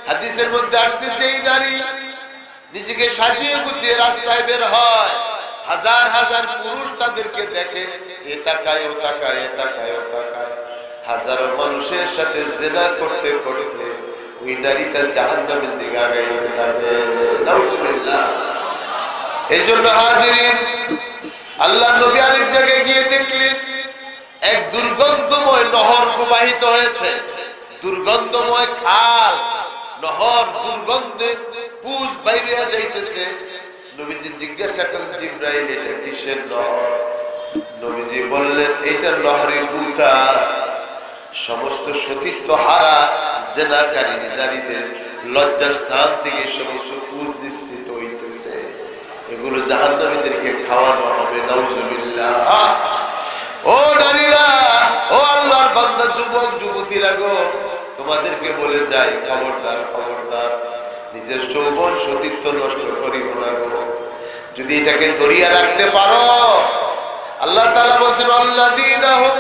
হাদিসের মধ্যে আসছে, যেই নারী নিজেকে সাজিয়ে গুছিয়ে রাস্তায় বের হয়, হাজার হাজার পুরুষ তাদেরকে দেখে, এ তাকায় ও তাকায়, এ তাকায় ও তাকায়, হাজারো মানুষের সাথে জিনা করতে করতে ওই নারীটা জাহান্নামের দিকে আগাইতে থাকে। নাউজুবিল্লাহ। এই জন্য হাজিরিন, আল্লাহ নবী আরেক জায়গায় গিয়ে দেখলেন এক দুর্গন্ধময় নহর প্রবাহিত হয়েছে, দুর্গন্ধময় খাল, নহর দুর্গন্ধে পুজ বাইরে যাইতেছে। নবীজি জিজ্ঞাসা করলেন, জিব্রাইল, এটা কিসের নহর? নবীজি বললেন, এটা নহরে গুতা। সমস্ত সতীত্ব হারা জিনাকারী নারীদের লজ্জাস্থান থেকে সমস্ত পুজ নিঃসৃত হইতেছে, এগুলো জাহান্নামীদেরকে খাওয়ানো হবে। নাউজুবিল্লাহ। ও নারীরা, ও আল্লাহর বান্দা, যুবক যুবতীরা গো, তোমাদেরকে বলে যাই, খবরদার খবরদার, নিজের যৌবন সতীত্ব নষ্ট করিও না গো। যদি এটাকে ধরিয়া রাখতে পারো, আল্লাহ তাআলা বলেন, আল্লাযীনা হুম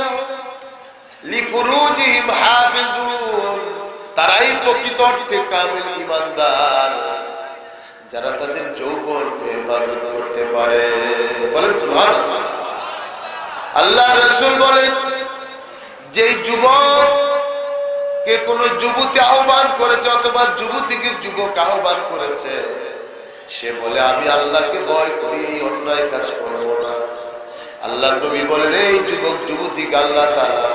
লিফুরুজিহিম হাফিজুন, তারাই প্রকৃত অর্থে কামিল ঈমানদার, যারা তাদের যৌবনকে হেফাজত করতে পারে। বলেন সুবহানাল্লাহ। আল্লাহ রাসূল বলেন, যেই যুবককে কোন যুবতী আহ্বান করেছে অথবা যুবতীকে যুবক আহ্বান করেছে, সে বলে, আমি আল্লাহকে ভয় করি, অন্যায় কাজ করব না। আল্লাহ নবী বলেন, এই যুবক যুবতীকে আল্লাহ তাআলা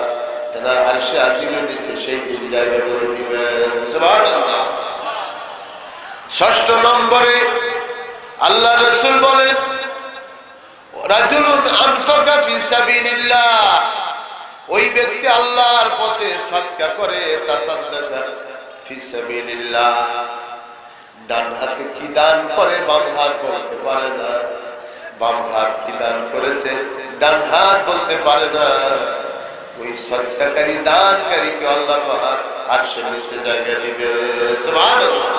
তার আরশে আজিমের নিচে সেই দিন জায়গা করে দিবেন। সুবহানাল্লাহ। ষষ্ঠ নম্বরে আল্লাহ রাসূল বলেন, রাজুলুন আনফাকা ফি সাবিলিল্লাহ, ওই ব্যক্তি আল্লাহর পথে সদকা করে, তাসাদ্দাকা ফি সাবিলিল্লাহ, ডান হাতে কি দান করে বাম হাত বলতে পারে না, বাম হাত কি দান করেছে ডান হাত বলতে পারে না, ওই সদকাকারী দানকারীকে আল্লাহ পাক আরশের নিচে জায়গা দিবে। সুবহানাল্লাহ।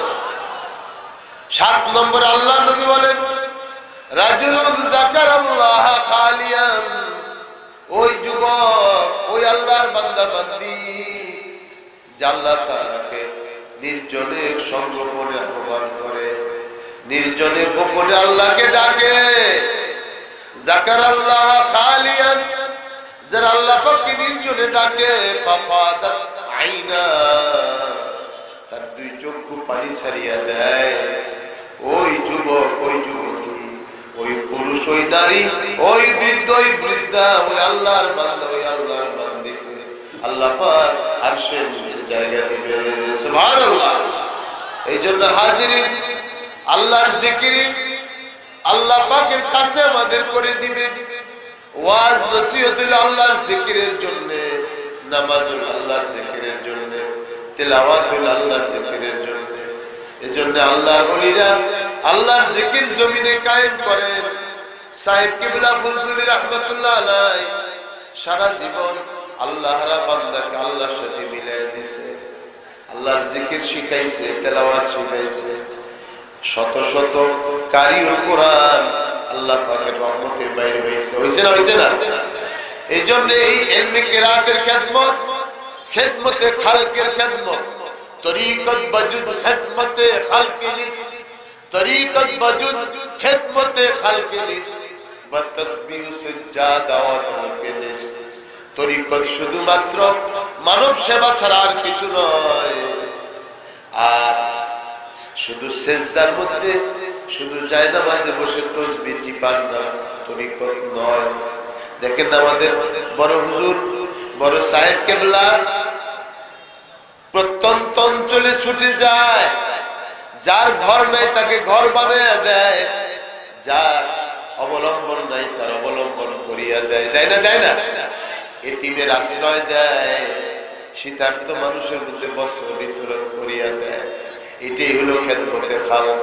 7 নম্বর আল্লাহ নবী বলেন, রাজুলুন যাকারাল্লাহ খালিয়ান, ওই যুবক, ওই আল্লাহর বান্দা বান্দি যে আল্লাহ তাআলাকে নির্জনে সংগোপনে আহ্বান করে, নির্জনে গোপনে আল্লাহকে ডাকে। যাকারাল্লাহ খালিয়ান, যারা আল্লাহ পাককে নির্জনে ডাকে, ফাফাদাত আইনা, তার দুই চক্ষু পানি ছাড়িয়া দেয়। ওই যুবক, ওই যুবতী, ওই পুরুষ, ওই নারী, ওই বৃদ্ধ, ওই বৃদ্ধা, ওই আল্লাহর বান্দা, ওই আল্লাহর বান্দিকে আল্লাহ পাক আরশের নিচে জায়গা দিবে। সুবহানাল্লাহ। এই জন্য হাজিরিন, আল্লাহর জিকির আল্লাহ পাকের কাছে আমাদের করে দিবে। ওয়াজ নসিহত হলো আল্লাহর জিকিরের জন্য, নামাজ হলো আল্লাহর জিকিরের জন্য, তেলাওয়াত হলো আল্লাহর জিকিরের জন্য। এজন্য আল্লাহর ওলিরা আল্লাহর জিকির জমিনে কায়েম করেন। সাহেব কিবলা ফুলতুলি রাহমাতুল্লাহ আলাইহি সারা জীবন আল্লাহর বান্দাকে আল্লাহর সাথে মিলাই দিয়েছে, আল্লাহর জিকির শিখাইছে, তেলাওয়াত শিখাইছে। শত শত কারিউল কোরআন আল্লাহ পাকের রহমতে বাইরে হয়েছে। হয়েছে না? হয়েছে না? এই জন্য এই ইলমে কিরাতের খেদমত, খেদমতে খালকের খেদমত, তরিকত বজুজ খেদমতে খালকে নিস, তরিকত বজুজ খেদমতে খালকে নিস, ওয়া তাসবিহ সুজ্জাদা ওয়া তালকে নিস। তরিকত শুধুমাত্র মানব সেবা ছাড়া আর কিছু নয়। আর শুধু সেজদার মধ্যে, শুধু জায়নামাজে বসে তাসবিহ টিপার না তরিকত নয়। দেখেন আমাদের বড় হুজুর, বড় সাহেব কেবলা প্রত্যন্ত অঞ্চলে ছুটে যায়, যার ঘর নাই তাকে ঘর বানিয়ে দেয়, যার অবলম্বন নাই তার অবলম্বন করিয়া দেয়। দেয় না? দেয় না? এতিমের আশ্রয় দেয়, শীতার্থ মানুষের মধ্যে বস্ত্র বিতরণ করিয়া দেয়। এটাই হলো খেদমতে খালক।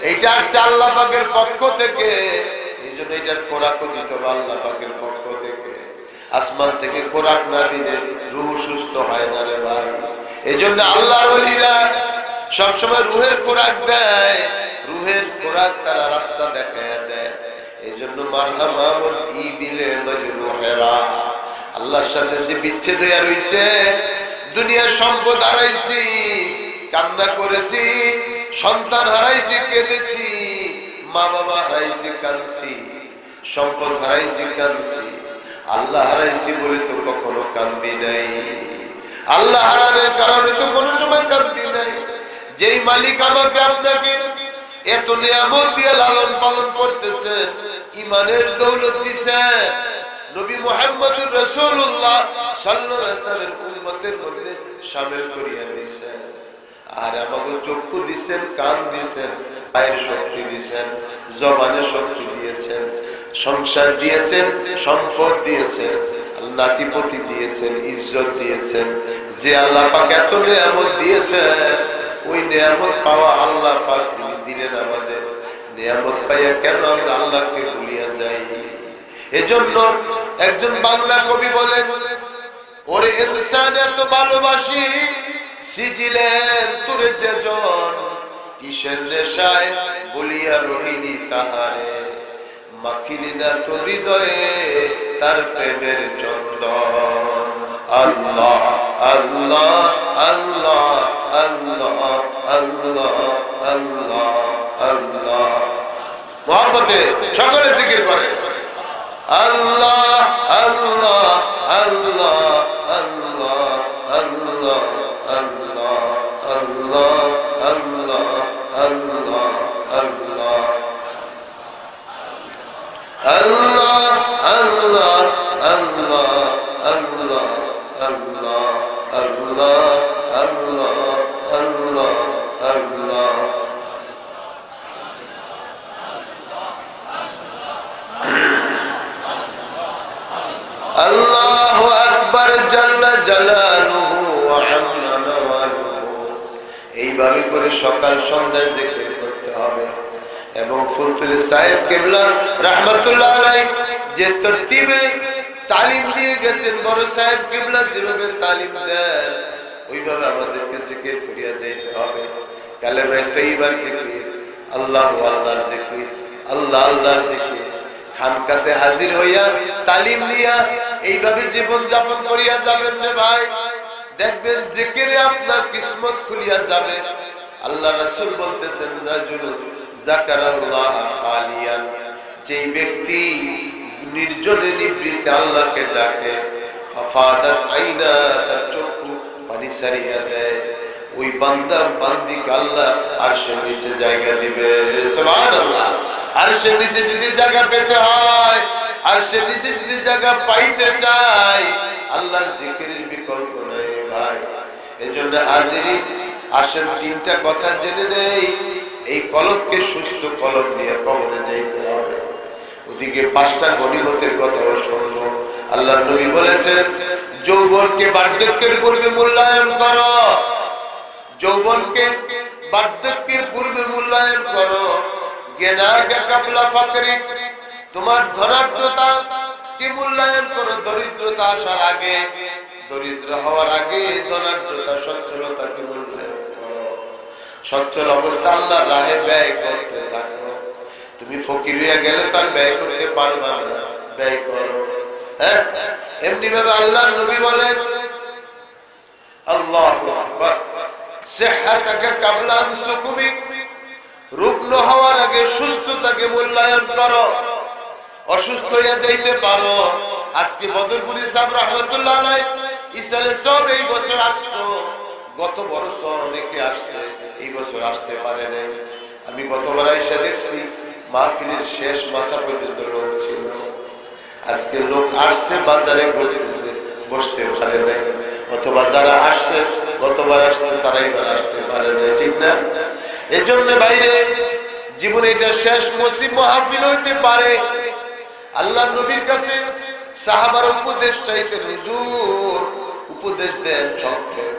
এইটা আসছে আল্লাহ পাকের পক্ষ থেকে, এই জন্য এটার খোরাকও দিতে হবে আল্লাহ পাকের পক্ষ থেকে। আসমান থেকে খোরাক না দিলে রূহ সুস্থ হয় না রে ভাই। এই জন্য আল্লাহর ওলিরা সবসময় রুহের খোরাক দেয়, রুহের খোরাক তারা রাস্তা দেখায় দেয়। এই জন্য মারহাম আহমদ ই দিলে মজরুহেরা, আল্লাহর সাথে যে বিচ্ছেদ হয়ে রয়েছে, দুনিয়ার সম্পদ হারাইছি কান্না করেছি, সন্তান হারাইছি কেঁদেছি, মা বাবা হারাইছি কাঁদছি, সম্পদ হারাইছি কাঁদছি, আল্লাহ হারাইছি বলে তো কখনো কান্দি নাই। আল্লাহ হারানোর কারণে তো কোনো সময় কান্দি নাই। যেই মালিক আমাকে আপনাকে এত নিয়ামত দিয়ে লালন পালন করতেছেন, ইমানের দৌলত দিছেন, নবী মুহাম্মদুর রাসূলুল্লাহ সাল্লাল্লাহু আলাইহি ওয়াসাল্লামের উম্মতের মধ্যে শামিল করিয়া দিয়েছেন, আর আমাকে চক্ষু দিয়েছেন, কান দিয়েছেন, পায়ের শক্তি দিয়েছেন, জবানের শক্তি দিয়েছেন, সংসার দিয়েছেন, সম্পদ দিয়েছেন, নাতিপতি দিয়েছেন, ইজ্জত দিয়েছেন। যে আল্লাহ পাক এত নিয়ামত দিয়েছেন, ওই নিয়ামত পাওয়া আল্লাহ পাক যিনি দিলেন আমাদের, নিয়ামত পাইয়া কেন আমরা আল্লাহকে ভুলিয়া যাই? এজন্য একজন বাংলা কবি বলেন, ওরে ইনসান এত ভালোবাসি সিজিলেন তোরে যেজন, কিসের নেশায় বলিয়া রহিলি তাহারে, মাখিলি না তোর হৃদয়ে তার প্রেমের চন্দন। আল্লাহ আল্লাহ আল্লাহ আল্লাহ আল্লাহ আল্লাহ আল্লাহ, মুহাব্বতে সকলে জিকির করে আল্লাহ আল্লাহ আল্লাহ আল্লাহ আল্লাহ আল্লাহ আল্লাহ আল্লাহ আল্লাহ আল্লাহ আল্লাহ আল্লাহ আল্লাহ আল্লাহ আল্লাহ আল্লাহ আল্লাহ আল্লাহ আল্লাহ। আল্লাহু আকবার জাল্লা জালালুহু ওয়া আম্মা নাওয়ালুহু। এইভাবে করে সকাল সন্ধ্যায় জিকির করতে হবে। এবং ফুলতুলি সাহেব কিবলা রাহমাতুল্লাহ আলাইহি যে তরতিবে তালিম দিয়ে গেছেন, বড় সাহেব কিবলা যেভাবে তালিম দেন, ওইভাবে আমাদেরকে জিকির করিয়া যাইতে হবে। কালেমা তাইয়্যিবার জিকির, আল্লাহু আল্লাহর জিকির, আল্লাহ আল্লাহর জিকির, খানকাতে হাজির হইয়া তালিম নিয়া এইভাবে জীবন যাপন করিয়া যাবেন রে ভাই, দেখবেন জিকিরে আপনার কিসমত খুলিয়া যাবে। আল্লাহ রাসূল বলতেছেন, রাজুলুন যাকারাল্লাহ খালিয়ান, যেই ব্যক্তি নির্জনে নিবৃতে আল্লাহকে ডাকে, ফাফাদাত আইনা, তার চক্ষু পানি ছাড়িয়া দেয়, ওই বান্দা বান্দিকে আল্লাহ আরশের নিচে জায়গা দিবে। সুবহানাল্লাহ। আরশের নিচে যদি জায়গা পেতে হয়, আরশের নিচে যদি জায়গা পাইতে চাই, আল্লাহর জিকিরের বিকল্প নাই রে ভাই। এজন্য হাজিরি আসেন, তিনটা কথা জেনে নেই। এই কলবকে সুস্থ কলব নিয়ে কবরে যাইতে হবে। ওদিকে পাঁচটা গনিমতের কথাও শুনবো। আল্লাহর নবী বলেছেন, যৌবনকে বার্ধক্যের পূর্বে মূল্যায়ন করো, যৌবনকে বার্ধক্যের পূর্বে মূল্যায়ন করো। গেনাকে কাবলা ফাকরি, তোমার ধনাঢ্যতা কি মূল্যায়ন করো দরিদ্রতা আসার আগে, দরিদ্র হওয়ার আগে ধনাঢ্যতা সচ্ছলতা কি মূল্যায়ন করো। সচ্ছল অবস্থা আল্লাহর রাহে ব্যয় করতে থাকো। তুমি ফকির হয়ে গেলে তার ব্যয় করতে পারবা না, ব্যয় করো। হ্যাঁ, এমনি ভাবে আল্লাহর নবী বলেন, আল্লাহু আকবার, সিহহাতাকা কাবলা আন সুকুমিক, রুগ্ন হওয়ার আগে সুস্থতাকে মূল্যায়ন করো। অসুস্থ হয়ে যাইতে পারো। আজকে বদরপুরি সাহেব রাহমাতুল্লাহ আলাইহি ইসালে সব এই বছর আসছো, গত বছর অনেকে আসছে, এই বছর আসতে পারে নাই। আমি গতবার এসে দেখছি মাহফিলের শেষ মাথা পর্যন্ত লোক ছিল। আজকে লোক আসছে, বাজারে ঘুরতেছে, বসতে পারে নাই। অথবা যারা আসছে গতবার আসছে, তারাই এবার আসতে পারে নাই, ঠিক না? এই জন্য বাইরে জীবনে এটা শেষ মসজিদ মাহফিল হইতে পারে। আল্লাহ নবীর কাছে সাহাবার উপদেশ চাইতেন, হুজুর উপদেশ দেন সংক্ষেপ।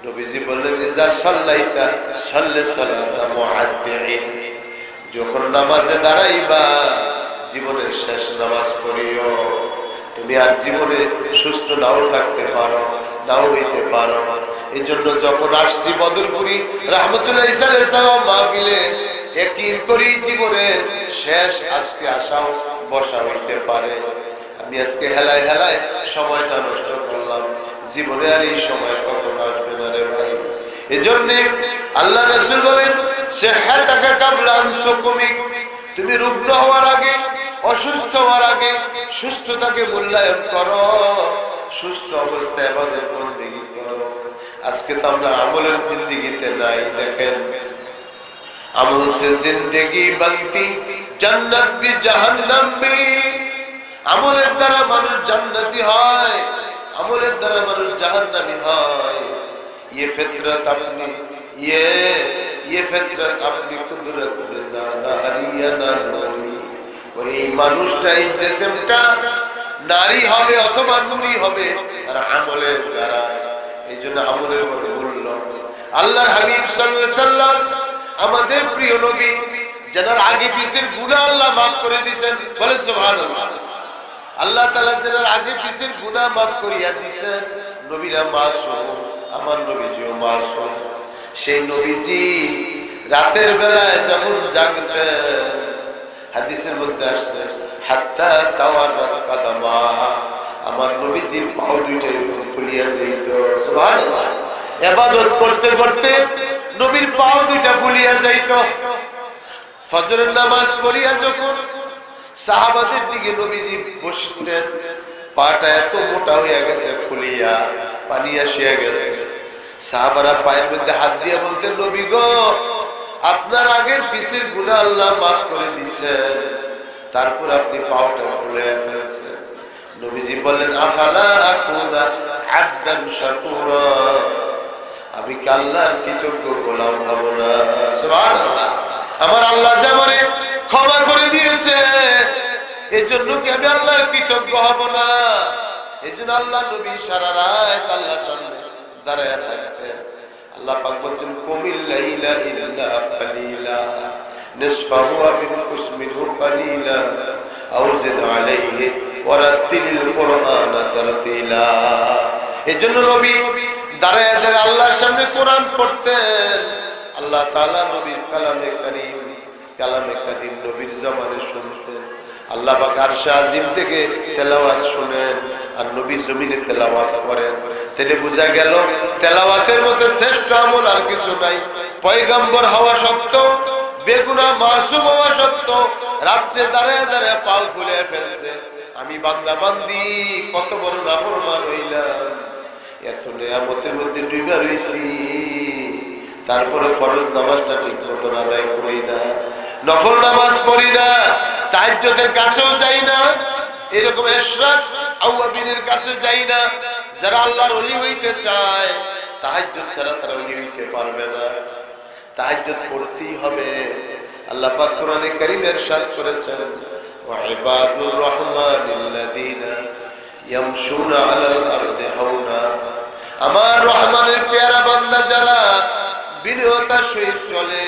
নবীজি বললেন, ইজা সাল্লাইতা সাল্লি সালাতা মুআদ্দিন, যখন নামাজে দাঁড়াইবা জীবনের শেষ নামাজ পড়িও। তুমি আর জীবনে সুস্থ নাও থাকতে পারো, নাও হইতে পারো। এই জন্য যখন আসছি বদরপুরি রহমতুল্লাহ মাহফিলে ইয়াকিন করি জীবনের শেষ আজকে আসাও বসা হইতে পারে। আমি আজকে হেলায় হেলায় সময়টা নষ্ট করলাম, জীবনে আর এই সময় কখন আসবে না রে ভাই। এই জন্য আল্লাহ রাসূল বলেন সিহহাতাকা কাবলা আন সুকুমিক, তুমি রুগ্ন হওয়ার আগে, অসুস্থ হওয়ার আগে সুস্থতাকে মূল্যায়ন করো, সুস্থ অবস্থায় আমাদের বন্দেগী করো। আজকে তো আমরা আমলের জিন্দেগিতে নাই। দেখেন আমল সে জিন্দেগি বনতি জান্নাত ভি জাহান্নাম ভি, আমলের দ্বারা মানুষ জান্নাতি হয়, আমলের দ্বারা মানুষ জাহান্নামী হয়। ये फितरत अपनी ये फितरत अपनी कुदरत में जाना हरियाणा नारी, वही মানুষটাই জিসমটা নারী হবে অথবা নুরি হবে আর আমলের দ্বারা। এই জন্য আমলের বড় মূল্য। আল্লাহর হাবিব সাল্লাল্লাহু আলাইহি সাল্লাম আমাদের প্রিয় নবী, যার আগে পিছের গুনাহ আল্লাহ maaf করে দিয়েছেন, বলেন সুবহানাল্লাহ। আল্লাহ তাআলা যার আগে পিছের গুনাহ maaf করিয়া দিয়েছেন। নবীরা মাসুম, আমার নবীজিও মাসুম। সেই নবীজি রাতের বেলায় যখন জাগতেন, হাদিসের মধ্যে আসছে হাত্তা তাওয়াররাত কাদামা, আমার নবীজির পাও দুইটা ফুলিয়া যাইত। সুবহানাল্লাহ। ইবাদত করতে করতে নবীর পাও দুইটা ফুলিয়া যাইত। ফজরের নামাজ পড়িয়া যখন সাহাবাদের দিকে নবীজি বসতেন, পাটা এত মোটা হয়ে গেছে, ফুলিয়া পানি আসিয়া গেছে। সাহাবারা পায়ের মধ্যে হাত দিয়ে বলতেন, নবী গো, আপনার আগের পিছের গুনাহ আল্লাহ maaf করে দিয়েছেন, তারপর আপনি পাওটা ফুলে ফেলছেন। নবীজি বললেন আফালা আকুনা আবদান শাকুরা, আমি কি আল্লাহর কৃতজ্ঞ গোলাম হব না? সুবহানাল্লাহ। আমার আল্লাহ যে আমারে ক্ষমা করে দিয়েছে, এজন্য কি আমি আল্লাহর কৃতজ্ঞ হব না? এজন্য আল্লাহ নবী সারা রাত আল্লাহর সামনে দাঁড়ায় থাকতেন। আল্লাহ পাক বলেন কুমিল লাইলা ইল্লা কালিলা নিসফাহু আও ইনকুস মিনহু কালিলা আও জিদ আলাইহি ওয়া রাত্তিলিল কুরআনা তারতিলা। এজন্য নবী দাঁড়ায় দাঁড়ায় আল্লাহর সামনে কোরআন পড়তেন। আল্লাহ তাআলা নবীর কালামে কাদিম নবীর জবানে শুনতেন। আল্লাহ পাক আরশে আজিম থেকে তেলাওয়াত শুনেন আর নবী জমিনে তেলাওয়াত করেন। তাহলে বোঝা গেল তেলাওয়াতের মতো শ্রেষ্ঠ আমল আর কিছু নাই। পয়গম্বর হওয়া সত্ত্বেও, বেগুনাহ মাসুম হওয়া সত্ত্বেও রাত্রে দাঁড়ায় দাঁড়ায় পাও ফুলে ফেলছে। আমি বান্দা বান্দি কত বড় নাফরমান হইলাম, এত নিয়ামতের মধ্যে ডুইবা রইছি, তারপরে ফরজ নামাজটা ঠিক মতো আদায় করি না, নফল নামাজ পড়ি না, তাহাজ্জুদের কাছেও যাই না, এরকম ইশরাক আওয়াবিনের কাছে যাই না। যারা আল্লাহর ওলি হইতে চায় তাহাজ্জুদ ছাড়া তারা ওলি হইতে পারবে না। তাহাজ্জুদ পড়তেই হবে। আল্লাহ পাক কোরআনে কারীমে ইরশাদ করেছেন ওয়া ইবাদুর রহমানিল্লাযীনা ইয়ামশুনা আলাল আরদি হাওনা, আমার রহমানের পেয়ারা বান্দা যারা বিনয়তার সহিত চলে,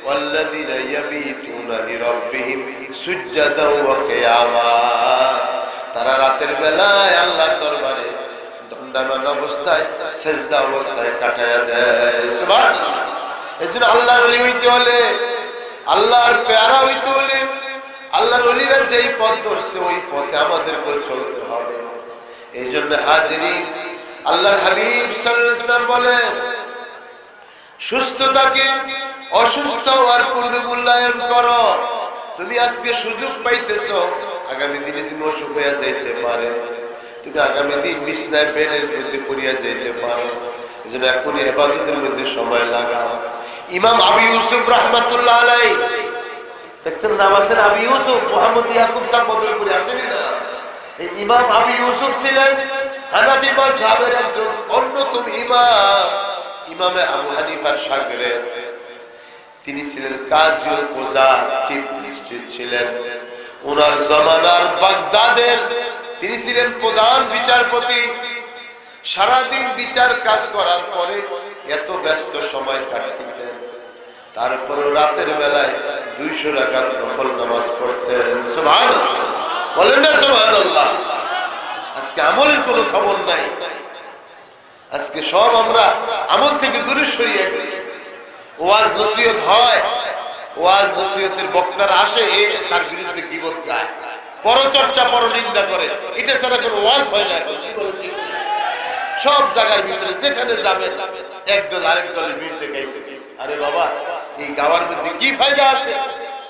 ওয়াল্লাযীনা ইয়াবিতুনা লিরাব্বিহিম সুজদাও ওয়া কিয়ামা, তারা রাতের বেলায় আল্লাহর দরবারে দণ্ডায়মান অবস্থায় সেজদা অবস্থায় কাটায়া দেয়। সুবহানাল্লাহ। এজন্য আল্লাহর ওলি হইতে হলে, আল্লাহর পেয়ারা হইতে হলে, আল্লাহর ওলিরা যেই পথ ধরছে ওই পথে আমাদেরকে চলতে হবে। এই জন্য হাজিরিন, আল্লাহর হাবিব সাল্লাল্লাহু আলাইহি ওয়াসাল্লাম বলেন সুস্থতাকে অসুস্থ হওয়ার পূর্বে মূল্যায়ন করো। তুমি আজকে সুযোগ পাইতেছো, আগামী দিনে তুমি অসুখ হইয়া যাইতে পারে, তুমি আগামী দিন বিছনায় বেডের মধ্যে পড়িয়া যাইতে পারো। এজন্য এখনই ইবাদতের মধ্যে সময় লাগাও। ইমাম আবু ইউসুফ রাহমাতুল্লাহ আলাইহি, দেখছেন নাম আছেন আবু ইউসুফ, মুহাম্মদ ইয়াকুব সাহেব বদরপুরে আছেন না? এই ইমাম আবু ইউসুফ ছিলেন হানাফি মাযহাবের একজন অন্যতম ইমাম, ইমামে আবু হানিফার শাগিরদ। তিনি ছিলেন কাজীউল কুযাত, চিফ জাস্টিস ছিলেন। ওনার জামানার বাগদাদের তিনি ছিলেন প্রধান বিচারপতি। সারাদিন বিচার কাজ করার পরে এত ব্যস্ত সময় কাটাতেন, তারপরে রাতের বেলায় 200 রাকাত নফল নামাজ পড়তেন। সুবহানাল্লাহ, বলেন না সুবহানাল্লাহ। আজকে আমলের কোনো খবর নাই। আজকে সব আমরা আমল থেকে দূরে সরিয়ে গেছি। ওয়াজ নসিহত হয়, ওয়াজ নসিহতের বক্তারা আসে, তার বিরুদ্ধে গীবত গায়, পরচর্চা, পরনিন্দা করে। এটা ছাড়া কোনো ওয়াজ হয় না। সব জায়গার ভিতরে যেখানে যাবেন একদল আরেক দলের বিরুদ্ধে গাইতেছে। আরে বাবা, এই গাওয়ার মধ্যে কি ফায়দা আছে?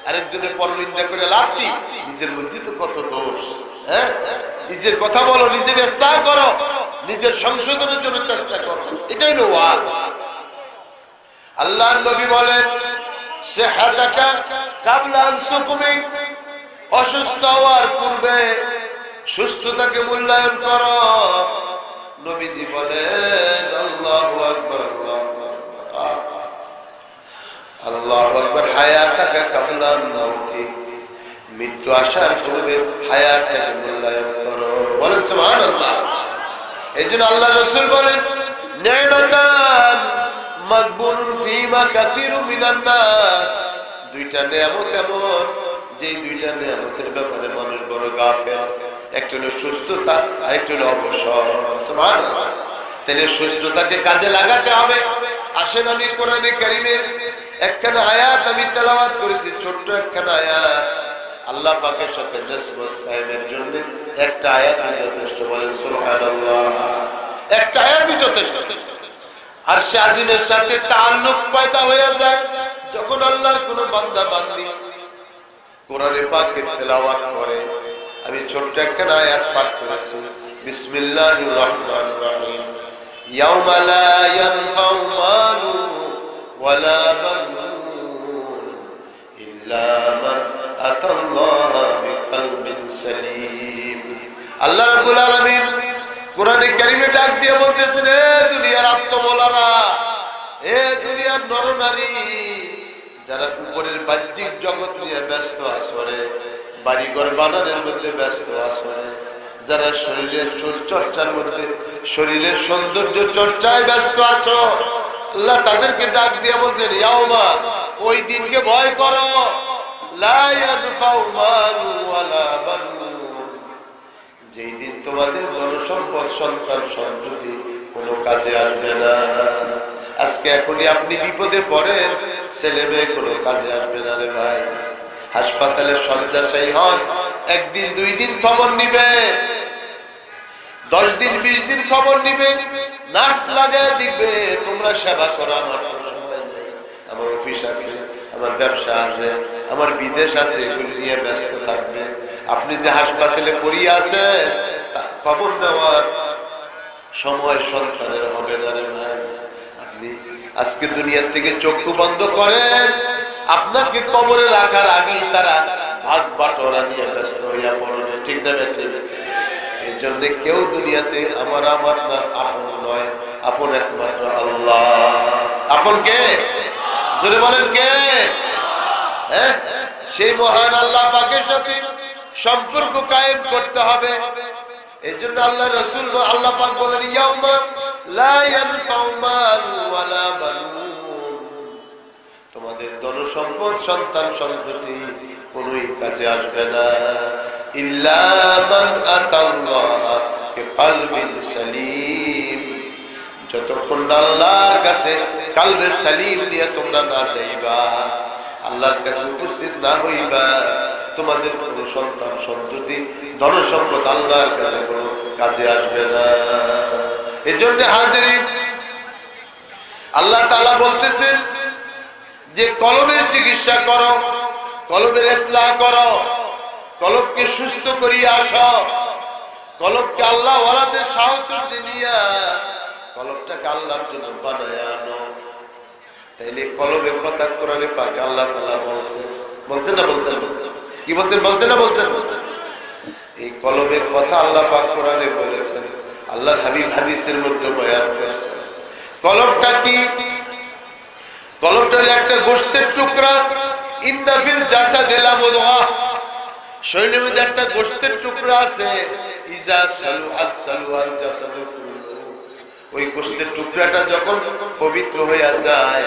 আরেকজনের পরনিন্দা করে লাভ কি? নিজের মধ্যে তো কত দোষ। হ্যাঁ, নিজের কথা বলো, নিজের ইসলাহ করো, নিজের সংশোধনের জন্য চেষ্টা করো। এটাই হলো ওয়াজ। আল্লাহর নবী বলেন, সিহাতাকা কাবলা আন সুকুমিক, অসুস্থ হওয়ার পূর্বে সুস্থতাকে মূল্যায়ন করো। নবীজি বলেন, আল্লাহু আকবার, আল্লাহু আকবার, হায়াতাকা কাবলা আন মাউতি, মৃত্যু আসার পূর্বে হায়াতটাকে মূল্যায়ন করো। বলেন সুবহানাল্লাহ। এইজন্য আল্লাহ রাসূল বলেন, নি'মাতান মাগবুনুন ফীমা কাসীরুম মিনান নাস, দুইটা নিয়ামত এমন, যে দুইটা নিয়ামতের ব্যাপারে মানুষ বড় গাফেল। একটা হলো সুস্থতা, আর একটা হলো অবসর। সুবহানাল্লাহ। তাহলে সুস্থতাকে কাজে লাগাতে হবে। আসেন, আমি কোরআনে কারীমের একখানা আয়াত আমি তেলাওয়াত করেছি, ছোট্ট একখানা আয়াত। আল্লাহ পাকের সাথে নিসবত কায়েমের জন্য একটা আয়াতই যথেষ্ট। বলেন সুবহানাল্লাহ। একটা আয়াতই যথেষ্ট। আর সে আজিমের সাথে তাআল্লুক পয়দা হয়ে যায় যখন আল্লাহর কোনো বান্দা বান্দি কোরআনে পাকের তেলাওয়াত করে। আমি ছোট্ট একখানা আয়াত পাঠ করেছি, বিসমিল্লাহির রহমানির রহিম। ইয়াউমা লা ইয়ানফাউ মালু ওয়ালা বানুন ইল্লা মান আতাল্লাহা বিকলবিন সালিম। আল্লাহ রাব্বুল আলামিন কোরআনে কারীমে ডাক দিয়ে বলতেছেন, এ দুনিয়ার আত্মবলারা, এ দুনিয়ার নরনারী, যারা উপরের বাহ্যিক জগৎ নিয়ে ব্যস্ত আছো, বাড়িঘর বানানোর মধ্যে ব্যস্ত আছো, যারা শরীরের চর্চার মধ্যে, শরীরের সৌন্দর্য চর্চায় ব্যস্ত আছো, আল্লাহ তাদেরকে ডাক দিয়ে বলছেন, ইয়াউমা, ওই দিনকে ভয় করো, লা ইয়ানফাউ মালু ওয়ালা বানুন, যেই দিন তোমাদের ধনসম্পদ, সন্তান সন্ততি কোনো কাজে আসবে না। আজকে এখনই আপনি বিপদে পড়েন, ছেলে মেয়ে কোনো কাজে আসবে না রে ভাই। হাসপাতালে শয্যাশায়ী হন, একদিন 2 দিন খবর নিবে, 10 দিন 20 দিন খবর নিবে, নার্স লাগায় দিবে, তোমরা সেবা করো। আমার সময় নেই, আমার অফিস আছে, আমার ব্যবসা আছে, আমার বিদেশ আছে, এগুলো নিয়ে ব্যস্ত থাকবে। আপনি যে হাসপাতালে পড়িয়ে আছে, খবর নেওয়ার সময় সন্তানের হবে না রে ভাই। আপনি আজকে দুনিয়ার থেকে চক্ষু বন্ধ করেন, আপনাকে কবরে রাখার আগেই তারা ভাগ বাটোয়ারা নিয়ে ব্যস্ত হইয়া পড়বে। ঠিক না? এই জন্য কেউ দুনিয়াতে আমার না আপন নয়, আপন একমাত্র আল্লাহ। আপন কে? জোরে বলেন কে? হ্যাঁ, সেই মহান আল্লাহ পাকের সাথে সম্পর্ক কায়েম করতে হবে। এই জন্য আল্লাহ রাসূল, আল্লাহ পাক বলেন, ইয়াউমা লা ইয়ানফাউ মালু ওয়ালা বানুন, তোমাদের ধনসম্পদ, সন্তান সন্ততি কোনোই কাজে আসবে না, ইল্লা মান আতাল্লাহা বিকলবিন সালিম, যতক্ষণ আল্লাহর কাছে কলবে সালিম নিয়ে তোমরা না যাইবা, আল্লাহর কাছে উপস্থিত না হইবা, তোমাদের কোনো সন্তান সন্ততি ধনসম্পদ আল্লাহর কাছে কোনো কাজে আসবে না। এজন্য হাজিরিন, আল্লাহ তাআলা বলতেছেন যে কলবের চিকিৎসা করো, কলবের ইসলাহ করো, কলবকে সুস্থ করিয়া আসো, কলবকে আল্লাহ ওয়ালাদের সাহচর্য নিয়া কলবটাকে আল্লাহর জন্য বানায় আনো। তাইলে কলবের কথা কোরআনে পাকে আল্লাহ তাআলা বলছেন, বলছেন না? বলছেন কি বলছেন? বলছেন না? বলছেন। এই কলবের কথা আল্লাহ পাক কোরআনে বলেছেন, আল্লাহর হাবিব হাদিসের মধ্যে বয়ান করেছেন। কলবটা কি? কলবটা হলো একটা গোশতের টুকরা। ইন্না ফিল জাসাদি লামুদগা, শরীরের মধ্যে একটা গোশতের টুকরা আছে, ইজা সালুহাত সালুহাল জাসাদু কুল্লু। ওই গোশতের টুকরাটা যখন পবিত্র হয়ে যায়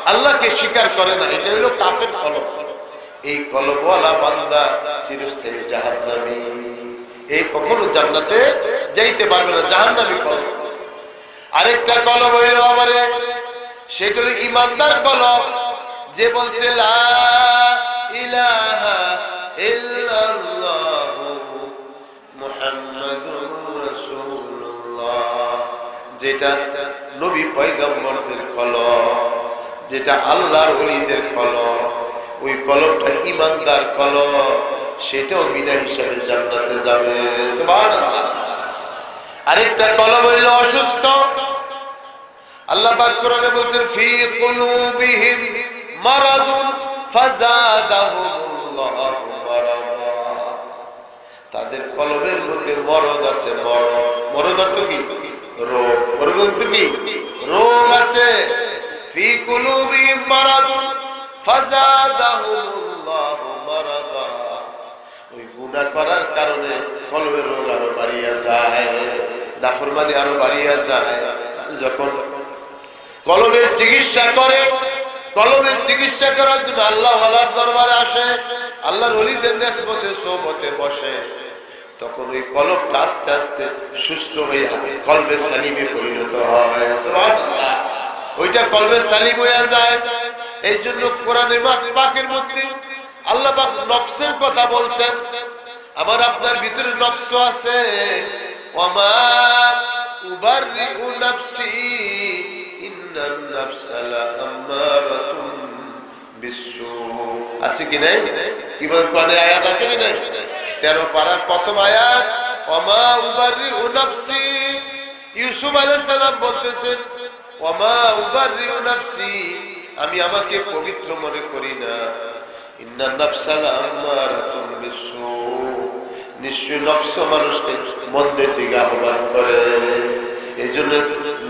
আল্লাহকে স্বীকার করে না, এটা হলো কাফের কলব। এই কলবওয়ালা বান্দা চিরস্থায়ী জাহান্নামী, এই কখনো জান্নাতে যাইতে পারবে না, জাহান্নামী কলব। আরেকটা কলব হইল আমারে, সেটা হলো ইমানদার কলব, যে বলছে লা ইলাহা ইল্লাল্লাহু মুহাম্মাদুর রাসূলুল্লাহ, যেটা নবী পয়গম্বরদের কলব, যেটা আল্লাহর ওলিদের কলব, ওই কলবটা ইমানদার কলব, সেটাও বিনা হিসাবে জান্নাতে যাবে। সুবহানাল্লাহ। আরেকটা কলব হইল অসুস্থ। আল্লাহ পাক কোরআনে বলেছেন ফি কুলুবিহিম মারাদুন ফাযাদাহুমুল্লাহু মারাদা, তাদের কলবের মধ্যে মরদ আছে। মরদ অর্থ কি? রোগ। মরদ অর্থ কি? রোগ আছে। ফি কুলুবিহিম মারাদুন ফাযাদাহুমুল্লাহু মারাদা, ওই গুনাহ করার কারণে কলবের রোগ আরো বাড়িয়া যায়, নাফরমানি আরো বাড়িয়া যায়। যখন কলবের চিকিৎসা করে, কলবের চিকিৎসা করার জন্য আল্লাহ ওয়ালার দরবারে আসে, আল্লাহর ওলিদের নিসবতে সোহবতে বসে, তখন ওই কলবটা আস্তে আস্তে সুস্থ হয়ে কলবে সালিমে পরিণত হয়। সুবহানাল্লাহ। ওইটা কলবে সালিম হয়ে যায়। এই জন্য কোরআনে পাকের মধ্যে আল্লাহ পাক নফসের কথা বলছেন। আমার আপনার ভিতরে নফস আছে, ওয়ামা উবাররিউ নাফসি ইন্নান নাফসা লাআম্মারাতুন বিসসু, আছে কি নাই? কি বলেন কোরআনে আয়াত আছে কি নাই? 13 পারার প্রথম আয়াত, ওয়ামা উবাররিউ নাফসি। ইউসুফ আলাইহিস সালাম বলতেছেন ওয়ামা উবাররিউ নাফসি, আমি আমাকে পবিত্র মনে করি না। ইন্নান নাফসা লাআম্মারাতুন বিসসু, নিশ্চয় নফস মানুষকে মন্দের দিকে আহ্বান করে। এই জন্য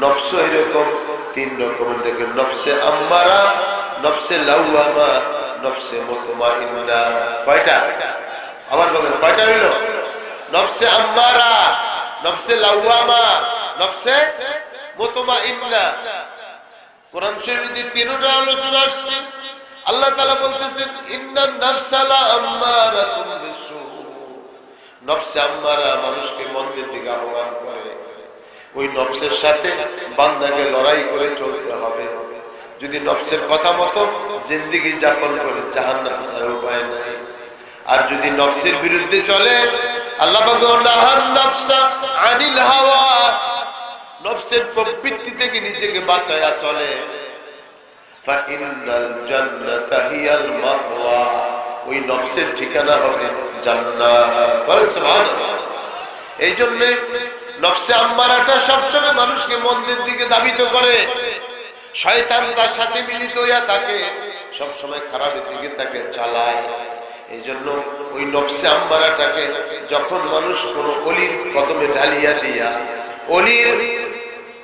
নফস এরকম 3 রকমের দেখেন, নফসে আম্মারা, নফসে লাওয়ামা, নফসে মুতমাইন্না। কয়টা? আবার বলেন কয়টা হইল? নফসে আম্মারা, নফসে লাওয়ামা, নফসে মুতমাইন্না। কোরআন শরীফে 3টা আলোচনা আসছে। আল্লাহ তাআলা বলতেছেন ইন্নান নাফসা লাআম্মারাতুন বিসসু, নফসে আম্মারা মানুষকে মন্দের দিকে আহ্বান করে। ওই নফসের সাথে বান্দাকে লড়াই করে চলতে হবে। যদি নফসের কথা মতো জিন্দেগি যাপন করে, জাহান্নাম ছাড়া উপায় নাই। আর যদি নফসের বিরুদ্ধে চলে, আল্লাহ পাক নাহান নাফসা আনিল হাওয়া, নফসের প্রবৃত্তি থেকে নিজেকে বাঁচায়া চলে, ফা ইন্নাল জান্নাতা হিয়াল মাওয়া, ওই নফসের ঠিকানা হবে জান্নাত। বলেন সুবহানাল্লাহ। এই জন্য নফসে আম্মারাটা সবসময় মানুষকে মন্দের দিকে ধাবিত করে। শয়তান তার সাথে মিলিত হইয়া থাকে, সবসময় খারাপের দিকে তাকে চালায়। এই জন্য ওই নফসে আম্মারাটাকে যখন মানুষ কোন অলির কদমে ঢালিয়া দিয়া, অলির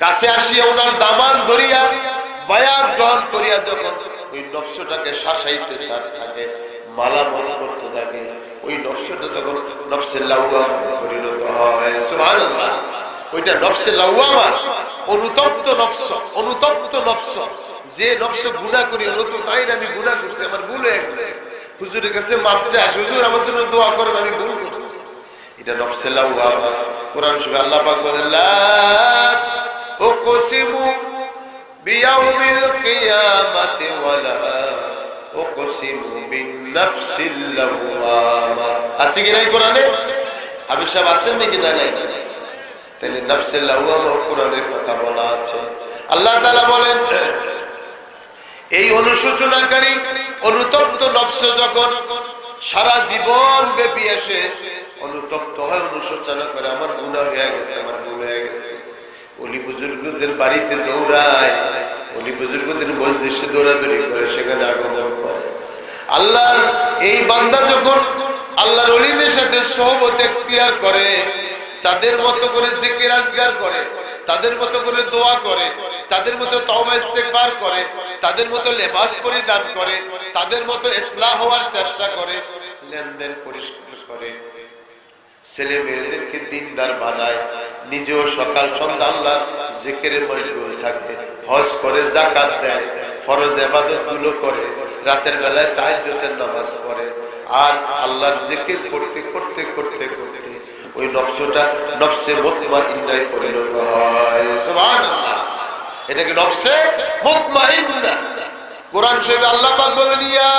কাছে আসিয়া ওনার দামান ধরিয়া বায়াত গ্রহণ করিয়া যখন ওই নফসটাকে শাসাইতে থাকে, মালামাল করতে থাকে, ওই নফসটা তখন নফসে লাওয়ামা পরিণত হয়। সুবহানাল্লাহ। ওইটা নফসে লাওয়ামা, অনুতপ্ত নফস, অনুতপ্ত নফস, যে নফস গুনাহ করি, তাই না আমি গুনাহ করছি, আমার ভুল হয়ে গেছে, হুজুরের কাছে মাফ চাই, হুজুর আমার জন্য দোয়া করেন, আমি ভুল করছি, এটা নফসে লাওয়ামা। কোরআন শরীফে আল্লাহ পাক বলেন লা উকসিমু বিয়াউমিল কিয়ামাতি ওয়ালা উকসিমু বিন্নাফসিল লাওয়ামা। আছে কি নাই কোরআনে? আপনি সব আছেন নাকি? না নাই। তাহলে নফসে লাওয়ামা কোরআনের কথা বলা আছে। আল্লাহ তাআলা বলেন এই অনুশোচনাকারী অনুতপ্ত নফস যখন সারা জীবন ব্যাপী এসে অনুতপ্ত হয়, অনুশোচনা করে, আমার গুনাহ হয়ে গেছে, আমার ভুল হয়ে গেছে, ওলি বুজুর্গদের বাড়িতে দৌড়ায়, ওলি বুজুর্গদের মজলিসে দৌড়াদৌড়ি করে, সেখানে আগমন করে। আল্লাহর এই বান্দা যখন আল্লাহর ওলিদের সাথে সোহবত এখতিয়ার করে, তাদের মতো করে জিকির আজগার করে, তাদের মতো করে দোয়া করে, তাদের মতো তওবা ইস্তেগফার করে, তাদের মতো লেবাস পরিধান করে, তাদের মতো ইসলাহ হওয়ার চেষ্টা করে, লেনদেন পরিষ্কার করে, ছেলে মেয়েদেরকে দিনদার বানায়, নিজেও সকাল সন্ধ্যা আল্লাহর জিকিরে মশগুল থাকে, হজ করে, যাকাত দেয়, ফরজ ইবাদত গুলো করে, রাতের বেলায় তাহাজ্জুদের নামাজ পড়ে, আর আল্লাহর জিকির করতে করতে করতে করতে ওই নফসটা নফসে মুতমাইন্নায় পরিণত হয়। সুবহানাল্লাহ, এটাকে নফসে মুতমাইন্না। কোরআন শরীফে আল্লাহ পাক বলেন, ইয়া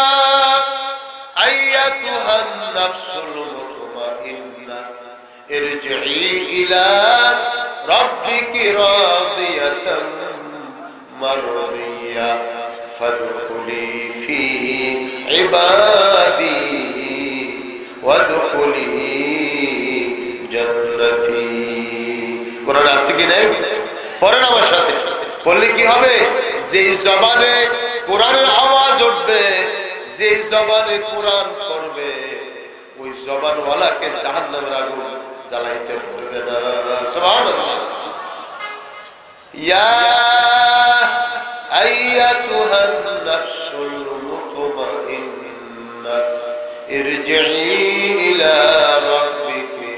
আইয়াতুহান নাফসুল মুতমাইন্না ইরজিই ইলা রাব্বিকি রাদিয়াতাম মারদিয়া ফাদখুলি ফি ইবাদি ওয়াদখুলি জান্নাতি। কোরআন আছে কি নাই? পড়েন আমার সাথে, বললে কি হবে? যেই জবানে কোরআনের আওয়াজ উঠবে, যেই জবানে কোরআন পড়বে, ওই জবানওয়ালাকে জাহান্নামের আগুন জ্বালাইতে পারবে না। সুবহানাল্লাহ। ইয়া আইয়াতুহান নাফসুল মুতমাইন্না ইরজিই ইলা রাব্বিকি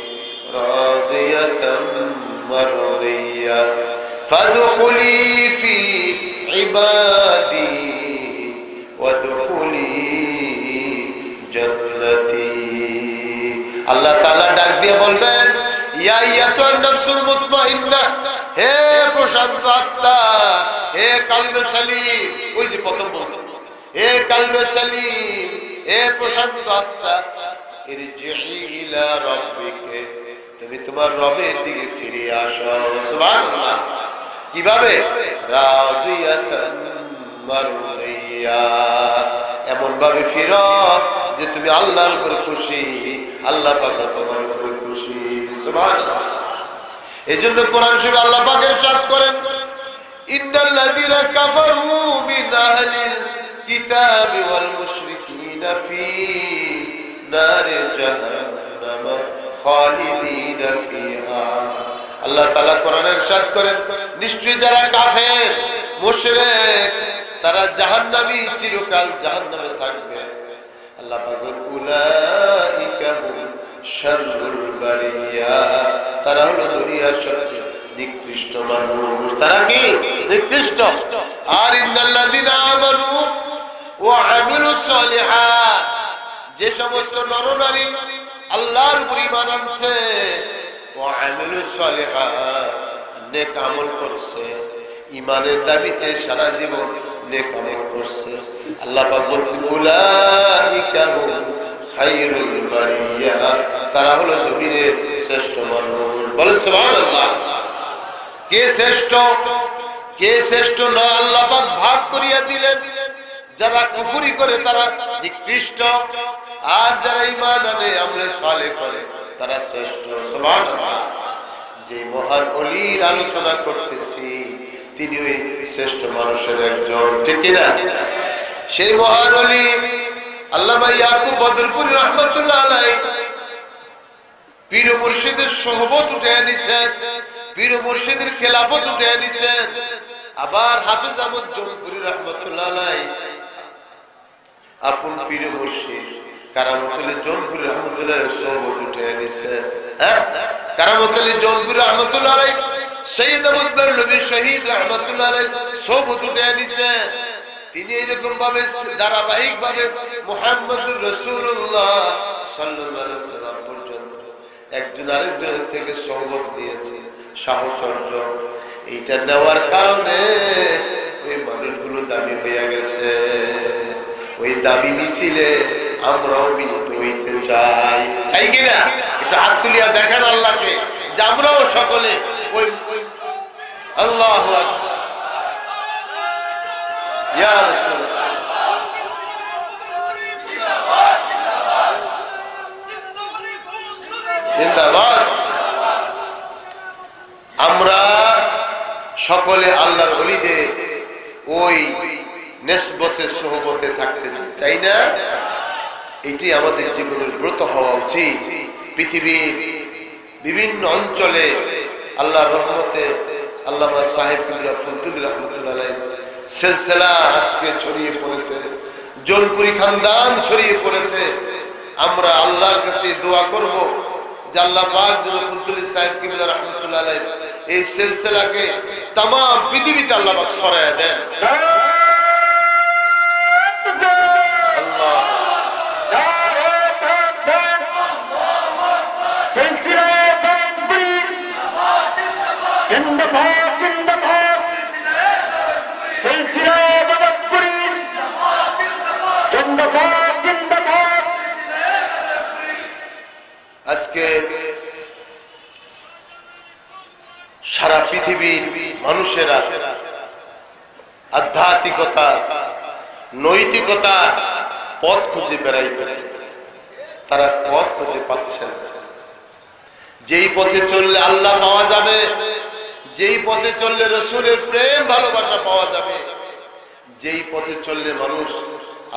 রাদিয়াতাম মারদিয়া ফাদখুলি ফি ইবাদি ওয়াদখুলি জান্নাতি। আল্লাহ তাআলা ডাক দিয়ে বলবেন, ইয়া আইয়াতুন নাফসুল মুতমাইন্না, হে প্রশান্ত আত্মা, হে কলবে সালিম। ওই যে প্রথম বলছি, হে কলবে সালিম, হে প্রশান্ত আত্মা, ইরজিই ইলা রাব্বিকা, তুমি তোমার রবের দিকে ফিরে আসো। সুবহানাল্লাহ। কিভাবে? রাদিয়াতান মারদিয়া, এমন ভাবে ফিরো যে তুমি আল্লাহর উপর খুশি, আল্লাহ পাক তোমার উপর খুশি। সুবহানাল্লাহ। এজন্য কোরআন শরীফে আল্লাহ পাক ইরশাদ করেন, ইন্নাল্লাযীনা কাফারু মিন আহলিল কিতাবি ওয়াল মুশরিকিনা ফি নারি জাহান্নাম খালিদিনা ফিহা। আল্লাহ তাআলা কোরআনে ইরশাদ করেন, নিশ্চয়ই যারা কাফের মুশরিক তারা জাহান্নামী, চিরকাল জাহান্নামে থাকবে। আল্লাহ পাক বলেন, উলাইকা হুম শাররুল বারিয়া, তারা হলো দুনিয়ার সবচেয়ে নিকৃষ্ট মানুষ। তারা কি নিকৃষ্ট? আর ইন্নাল্লাযীনা আমানু ওয়া আমিলুস সালিহাত, যে সমস্ত নরনারী আল্লাহর উপর ঈমান আনছে, ওয়া আমিলুস সালিহাত, নেক আমল করছে, ঈমানের দাবিতে সারা জীবন নেক আমল করছে, আল্লাহ পাক বলছেন, উলাইকা হুম খায়রুল বারিয়া, তারা হলো জমিনের শ্রেষ্ঠ মানুষ। বলেন সুবহানাল্লাহ। কে শ্রেষ্ঠ, কে শ্রেষ্ঠ না আল্লাহ পাক ভাগ করিয়া দিলেন। যারা কুফরি করে তারা নিকৃষ্ট, আর যারা ঈমান আনে আমলে সালেহ করে তারা শ্রেষ্ঠ। সুবহানাল্লাহ। যে মহান ওলির আলোচনা করতেছি তিনি ওই শ্রেষ্ঠ মানুষের একজন, ঠিক কিনা? সেই মহান ওলি আল্লামা ইয়াকুব বদরপুরি রাহমাতুল্লাহ আলাইহি পীর ও মুর্শিদের সোহবত উঠে নিছেন, পীর ও মুর্শিদের খেলাফত উঠে নিছেন। আবার হাফেজ আহমদ জৌনপুরি রাহমাতুল্লাহ আলাইহি আপন পীর ও মুর্শিদ কারামতুল্লাহ জৌনপুরি রাহমাতুল্লাহ সোহবত উঠে নিছেন। হ্যাঁ, কারামতুল্লাহ জৌনপুরি রাহমাতুল্লাহ আলাইহি সৈয়দ আহমদ নবী শহীদ রাহমাতুল্লাহ আলাইহি সোহবত উঠে নিছেন। তিনি এরকম ভাবে ধারাবাহিক ভাবে মুহাম্মদুর রাসূলুল্লাহ সাল্লাল্লাহু আলাইহি ওয়াসাল্লাম পর্যন্ত একজন আরেকজনের থেকে সোহবত নিয়েছে, সাহচর্য। এইটা নেওয়ার কারণে ওই মানুষগুলো দামি হয়ে গেছে। ওই দামি মিছিলে আমরাও মিলিত হইতে চাই, চাই কিনা? একটু হাত তুলিয়া দেখেন আল্লাহকে যে আমরাও সকলে ওই আল্লাহু আকবার ইয়া রাসূলুল্লাহ জিন্দাবাদ। আমরা সকলে আল্লাহর ওলিদের ওই নিসবতে সোহবতে থাকতে চাই না? এটি আমাদের জীবনের ব্রত হওয়া উচিত। পৃথিবীর বিভিন্ন অঞ্চলে আল্লাহর রহমতে আল্লামা সাহেব ফুলতুলি রাহমাতুল্লাহ আলাইহি সিলসিলা আজকে ছড়িয়ে পড়েছে, জৌনপুরি খানদান ছড়িয়ে পড়েছে। আমরা আল্লাহর কাছে দোয়া করব যে আল্লাহ পাক যেন ফুলতুলি সাহেব কিবলা রাহমাতুল্লাহ আলাইহি এই সিলসিলাকে तमाम পৃথিবীতে আল্লাহ পাক ছড়ায়া দেন। জিন্দাবাদ জিন্দাবাদ সিলসিলা বদরপুরি জিন্দাবাদ জিন্দাবাদ। আজকে সারা পৃথিবীর মানুষেরা আধ্যাত্মিকতা নৈতিকতা পথ খুঁজে বেড়াইতেছে, তারা পথ খুঁজে পাচ্ছে না। যেই পথে চললে আল্লাহ পাওয়া যাবে, যেই পথে চললে রসুলের প্রেম ভালোবাসা পাওয়া যাবে, যেই পথে চললে মানুষ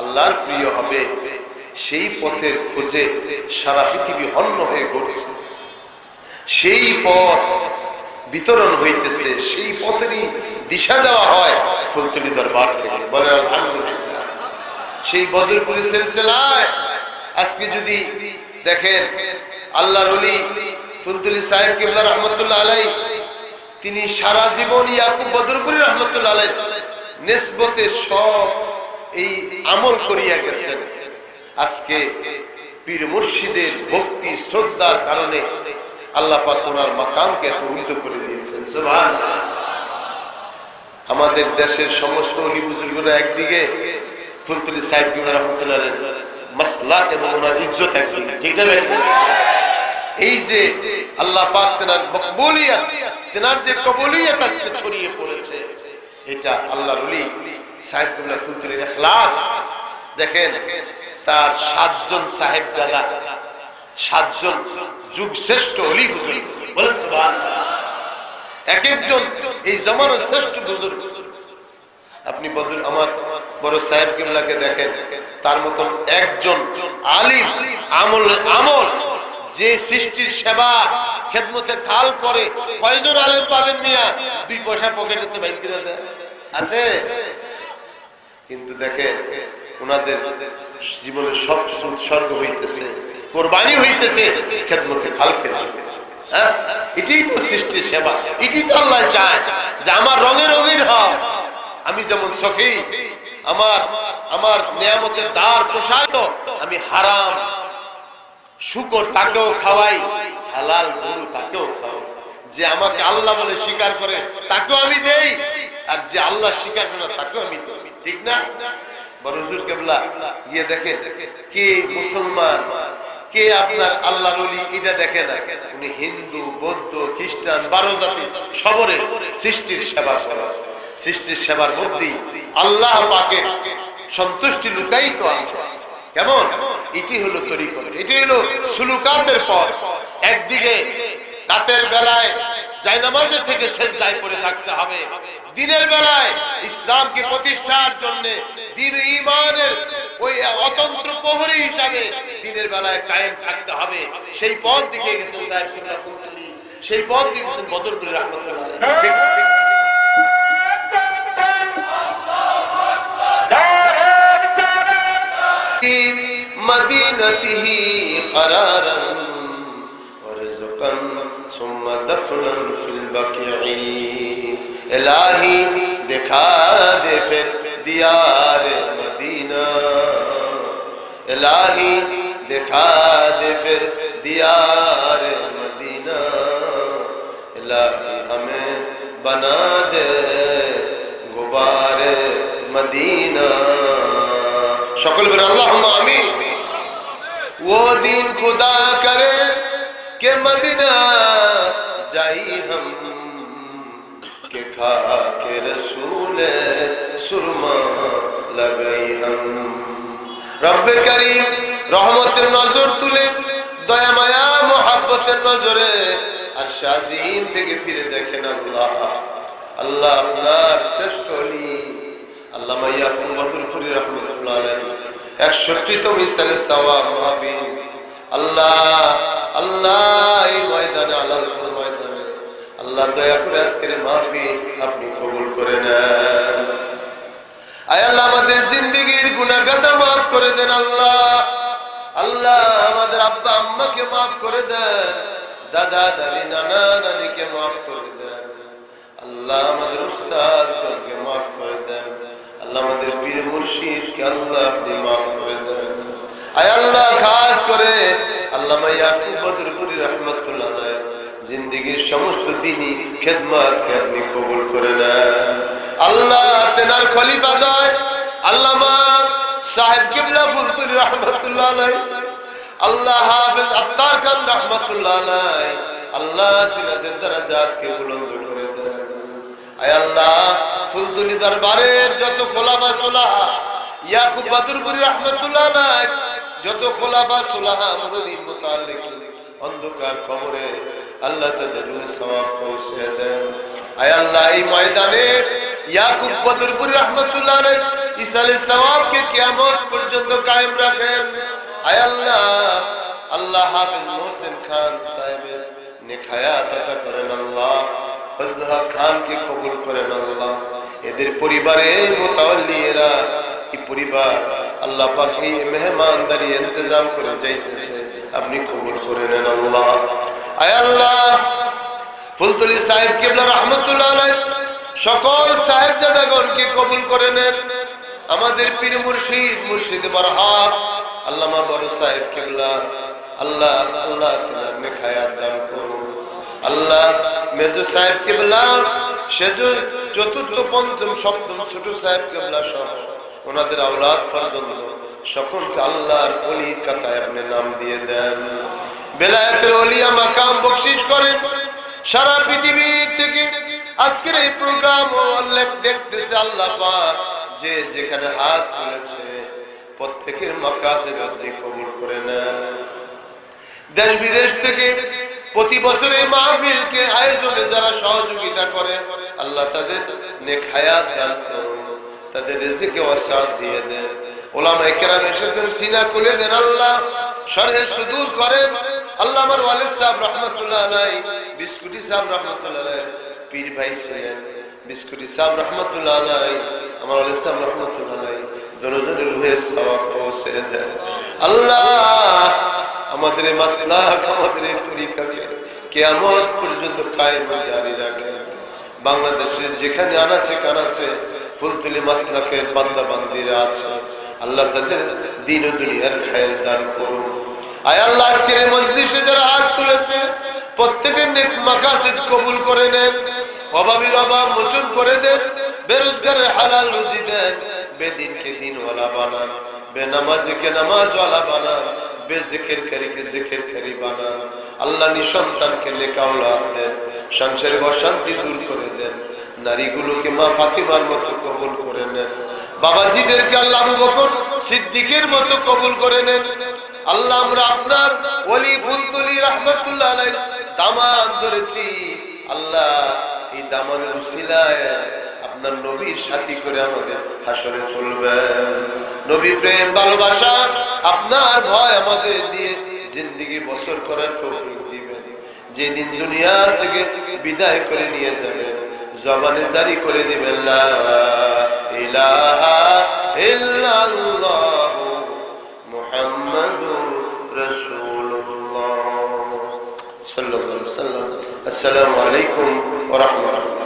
আল্লাহর প্রিয় হবে, সেই পথের খোঁজে সারা পৃথিবী হন্য হয়ে ঘুরছে। সেই পথ বিতরণ হইতেছে, সেই পথেরই দিশা দেওয়া হয় ফুলতলি দরবার থেকে। বলে আলহামদুলিল্লাহ। সেই বদরপুরি সিলসিলায় আজকে যদি দেখেন আল্লাহর ওলি ফুলতলি সাহেব কিবলা রহমতুল্লাহ আলাইহি, তিনি সারা জীবন ইয়াকুব বদরপুরি রহমতুল্লাহ আলাইহি নিসবতে সব এই আমল করিয়া গেছেন। আজকে পীর মুর্শিদের ভক্তি শ্রদ্ধার কারণে আল্লাহ পাক ওনার মাকামকে এত উন্নত করে দিয়েছেন। সুবহানাল্লাহ। আমাদের দেশের সমস্ত ওলি বুজুর্গরা একদিকে, ফুলতলি সাহেব কিবলা রহমতুল্লাহ আলাইহি মাসলাক এবং ওনার ইজ্জত একদিকে, ঠিক না? এই যে আল্লাহ পাক তেনার মকবুলিয়ত, তেনার যে কবুলিয়ত আজকে ছড়িয়ে পড়েছে, এটা আল্লাহর ওলি সাহেব কিবলা ফুলতলির ইখলাস। দেখেন তার 7 জন সাহেবজাদা, 7 জন যুগ শ্রেষ্ঠ ওলি বুজুর্গ, বলেন সুবহানাল্লাহ। এক একজন এই জামানার শ্রেষ্ঠ বুজুর্গ। আপনি বদর আমার বড় সাহেব কিবলাকে দেখেন, তার মতন একজন আলিম আমল যে সৃষ্টির সেবা খেদমতে খাল করে, কয়জন আলেম পাবেন মিয়া 2 পয়সা পকেটেতে বাইর করে দেয়? আছে? কিন্তু দেখেন ওনাদের জীবনের সব উৎসর্গ হইতেছে, কোরবানি হইতেছে খেদমতে খালকে। এটাই তো সৃষ্টির সেবা, এটাই তো আল্লাহ চায় যে আমার রঙে রঙিন হয়। আমি যেমন সখী, আমার নিয়ামতের দ্বার প্রসারিত, আমি হারাম শুকর তাকেও খাওয়াই, হালাল গরু তাকেও খাওয়াই। যে আমাকে আল্লাহ বলে স্বীকার করে তাকেও আমি দেই, আর যে আল্লাহ স্বীকার করে তাকেও আমি দেই, ঠিক না? বড় হুজুর কেবলা গিয়ে দেখেন কে মুসলমান, কে আপনার আল্লাহর ওলি, এটা দেখে না। উনি হিন্দু, বৌদ্ধ, খ্রিস্টান 12 জাতি সবরে সৃষ্টির সেবা করা। সৃষ্টির সেবার মধ্যেই আল্লাহ পাকের সন্তুষ্টি লুকায়িত আছে। কেমন? এটি হলো তরিকত, এটি হলো সুলুকাতের পথ। একদিকে রাতের বেলায় জায়নামাজে থেকে সেজদায় পড়ে থাকতে হবে, দিনের বেলায় ইসলামকে প্রতিষ্ঠার জন্য দ্বীন ঈমানের ওই অতন্ত্র প্রহরী হিসাবে দিনের বেলায় কায়েম থাকতে হবে। সেই পথ দিকে গেছেন সাহেব কিবলা ফুলতলি, সেই পথ দিকে গেছেন বদরপুরি রাহমাতুল্লাহ আলাইহি। মদিনতিহি قرارا ورزقا ثم دفنا في البقيع الہی دکھا دے پھر دیار مدینہ الہی دکھا دے پھر دیار مدینہ الہی ہمیں بنا دے غبار مدینہ সকল বলেন আল্লাহুম্মা আমিন। वो दिन खुदा करे के मदीना जाई हम के खा के रसूल सुरमा लगाई हम। रब्बे करीम रहमतेर नजर तुले दया माया मोहब्बतेर नजरे আরশ আজিম থেকে ফিরে দেখেন আল্লাহ, আল্লাহ আপনার শ্রেষ্ঠ ওলি আল্লামা ইয়াকুব বদরপুরি রাহমাতুল্লাহ আলাইহি 61তম ইসালে সওয়াব মাহফিল। আল্লাহ আল্লাহ এই ময়দানে আলালপুর ময়দানে আল্লাহ দয়া করে আজকের মাহফিল আপনি কবুল করে নেন। আয় আল্লাহ আমাদের জিন্দেগীর গুনাহগাতা maaf করে দেন। আল্লাহ আল্লাহ আমাদের আব্বা আম্মাকে maaf করে দেন, দাদা দাদি নানা নানিকে maaf করে দেন। আল্লাহ আমাদের উস্তাদকে maaf করে দেন। আল্লাহ আমাদের পীর মুর্শিদকে আল্লাহ আপনি maaf করে দেন। আয় আল্লাহ খাস করে আল্লামা ইয়াকুব বদরপুরি রাহমাতুল্লাহ আলাইহি জিন্দেগীর সমস্ত দিনই খেদমতকে আপনি কবুল করে নেন। আল্লাহ তেনার খলিফা দয় আল্লামা সাহেব কিবলা ফুলতুলি রহমাতুল্লাহ আলাইহি, আল্লাহ হাফেজ আত্তার খান রহমাতুল্লাহ আলাইহি, আল্লাহ তিনাদের দরজাতকে বুলন্দ করে দেন। আয় আল্লাহ ফুলতুলি দরবারের যত খোলাফা সুলাহা, ইয়াকুব বদরপুরি রহমাতুল্লাহ আলাইহি যত খোলাফা সুলাহা মুরিদ মুতাল্লিকিন অন্ধকার কবরে আল্লাহ তাদের রূহে সওয়াব পৌঁছে দেন। আয় আল্লাহ এই ময়দানে ইয়াকুব বদরপুরি রহমাতুল্লাহ আলাইহি ইসালে সওয়াবকে কিয়ামত পর্যন্ত কায়েম রাখেন। আয় আল্লাহ, আল্লাহ হাফেজ মোহসেন খান সাহেবের নেক হায়াত আতা করেন আল্লাহ, ফজলুল হক খানকে কবুল করেন আল্লাহ। এদের পরিবারে মুতাওয়াল্লিরা কি পরিবার আল্লাহ পাক এই মেহমানদারি ইন্তজাম করে যাইতেছে, আপনি কবুল করে নেন আল্লাহ। আয় আল্লাহ ফুলতুলি সাহেব কিবলা রহমাতুল্লাহ আলাইহি সকল সাহেবজাদাগণকে কবুল করে নেন। আমাদের পীর মুর্শিদ মুর্শিদ বরহাব আল্লামা বড় সাহেব কিবলা আল্লাহ আল্লাহ তাআলা নেক হায়াত দান করুন। আল্লাহ মেজো সাহেব কিবলা সেজো চতুর্থ পঞ্চম সপ্তম ছোট সাহেব কিবলা সহ ওনাদের আওলাদ ফরজন্দ সকলকে আল্লাহর ওলির কাতায় আপনি নাম দিয়ে দেন, বেলায়েতের ওলিয়া মাকাম বকশিশ করেন। সারা পৃথিবীর থেকে আজকের এই প্রোগ্রাম দেখতেছে আল্লাহ পাক, যে যেখানে হাত তুলেছে প্রত্যেকের মাকাসিদ আপনি কবুল করে নেন। দেশ বিদেশ থেকে প্রতি বছর এই মাহফিলকে আয়োজনে যারা সহযোগিতা করে আল্লাহ তাদের নেক হায়াত দান করুন, তাদের রিজিকে ওয়াসাত দিয়ে দেন। উলামায়ে কেরাম এসেছেন, সিনা খুলে দেন আল্লাহ, শরহে সুদূর করেন আল্লাহ। আমার ওয়ালিদ সাহেব রহমাতুল্লাহ আলাইহি, বিস্কুটি সাহেব রহমাতুল্লাহ আলাইহি পীর ভাই ছিলেন, বিস্কুটি সাহেব রহমাতুল্লাহ আলাইহি আমার ওয়ালিদ সাহেব রহমাতুল্লাহ আলাইহি দরজের রুহের সওয়াব পৌঁছে দেন আল্লাহ। আমাদের এই মাসলাক আমাদের এই তরিকাকে কিয়ামত পর্যন্ত কায়েম জারি রাখেন। বাংলাদেশে যেখানে আনাচে কানাচে ফুলতুলি মাসলাকের বান্দা বান্দিরা আছে আল্লাহ তাদের দিন ও দুনিয়ার খায়ের দান করুন। আয় আল্লাহ আজকের এই মজলিসে যারা হাত তুলেছে প্রত্যেকের নেক মাকাসিদ কবুল করে নেন, অভাবীর অভাব মোচন করে দেন, বেরোজগারের হালাল রুজি দেন, বেদিনকে দিনওয়ালা বানান, বেনামাজিকে নামাজওয়ালা বানান, বেজিকিরকারীকে জিকিরকারী বানান। আল্লাহ নিঃসন্তানকে নেক আওলাদ দেন, সংসারে অশান্তি দূর করে দেন, নারীগুলোকে মা ফাতিমার মতো কবুল করে নেন, বাবাজিদেরকে আল্লাহ আবু বকর সিদ্দিকের মতো কবুল করে নেন। আল্লাহ আমরা আপনার ওলি ফুলতুলি রহমাতুল্লাহ আলাইহি দামান ধরেছি আল্লাহ, এই দামানের উসিলায় আপনার নবীর সাথী করে আমাদের হাসরে তুলবেন। নবী প্রেম ভালোবাসা আপনার ভয় আমাদের দিয়ে জিন্দেগি বসর করার তৌফিক দিবেন। যেদিন দুনিয়া থেকে বিদায় করে নিয়ে যাবেন জবানে জারি করে দিবেন লা ইলাহা ইল্লাল্লাহ মুহাম্মাদুর রাসূলুল্লাহ সাল্লাল্লাহু আলাইহি ওয়াসাল্লাম। আসসালামু আলাইকুম ওয়া রাহমাতুল্লাহ।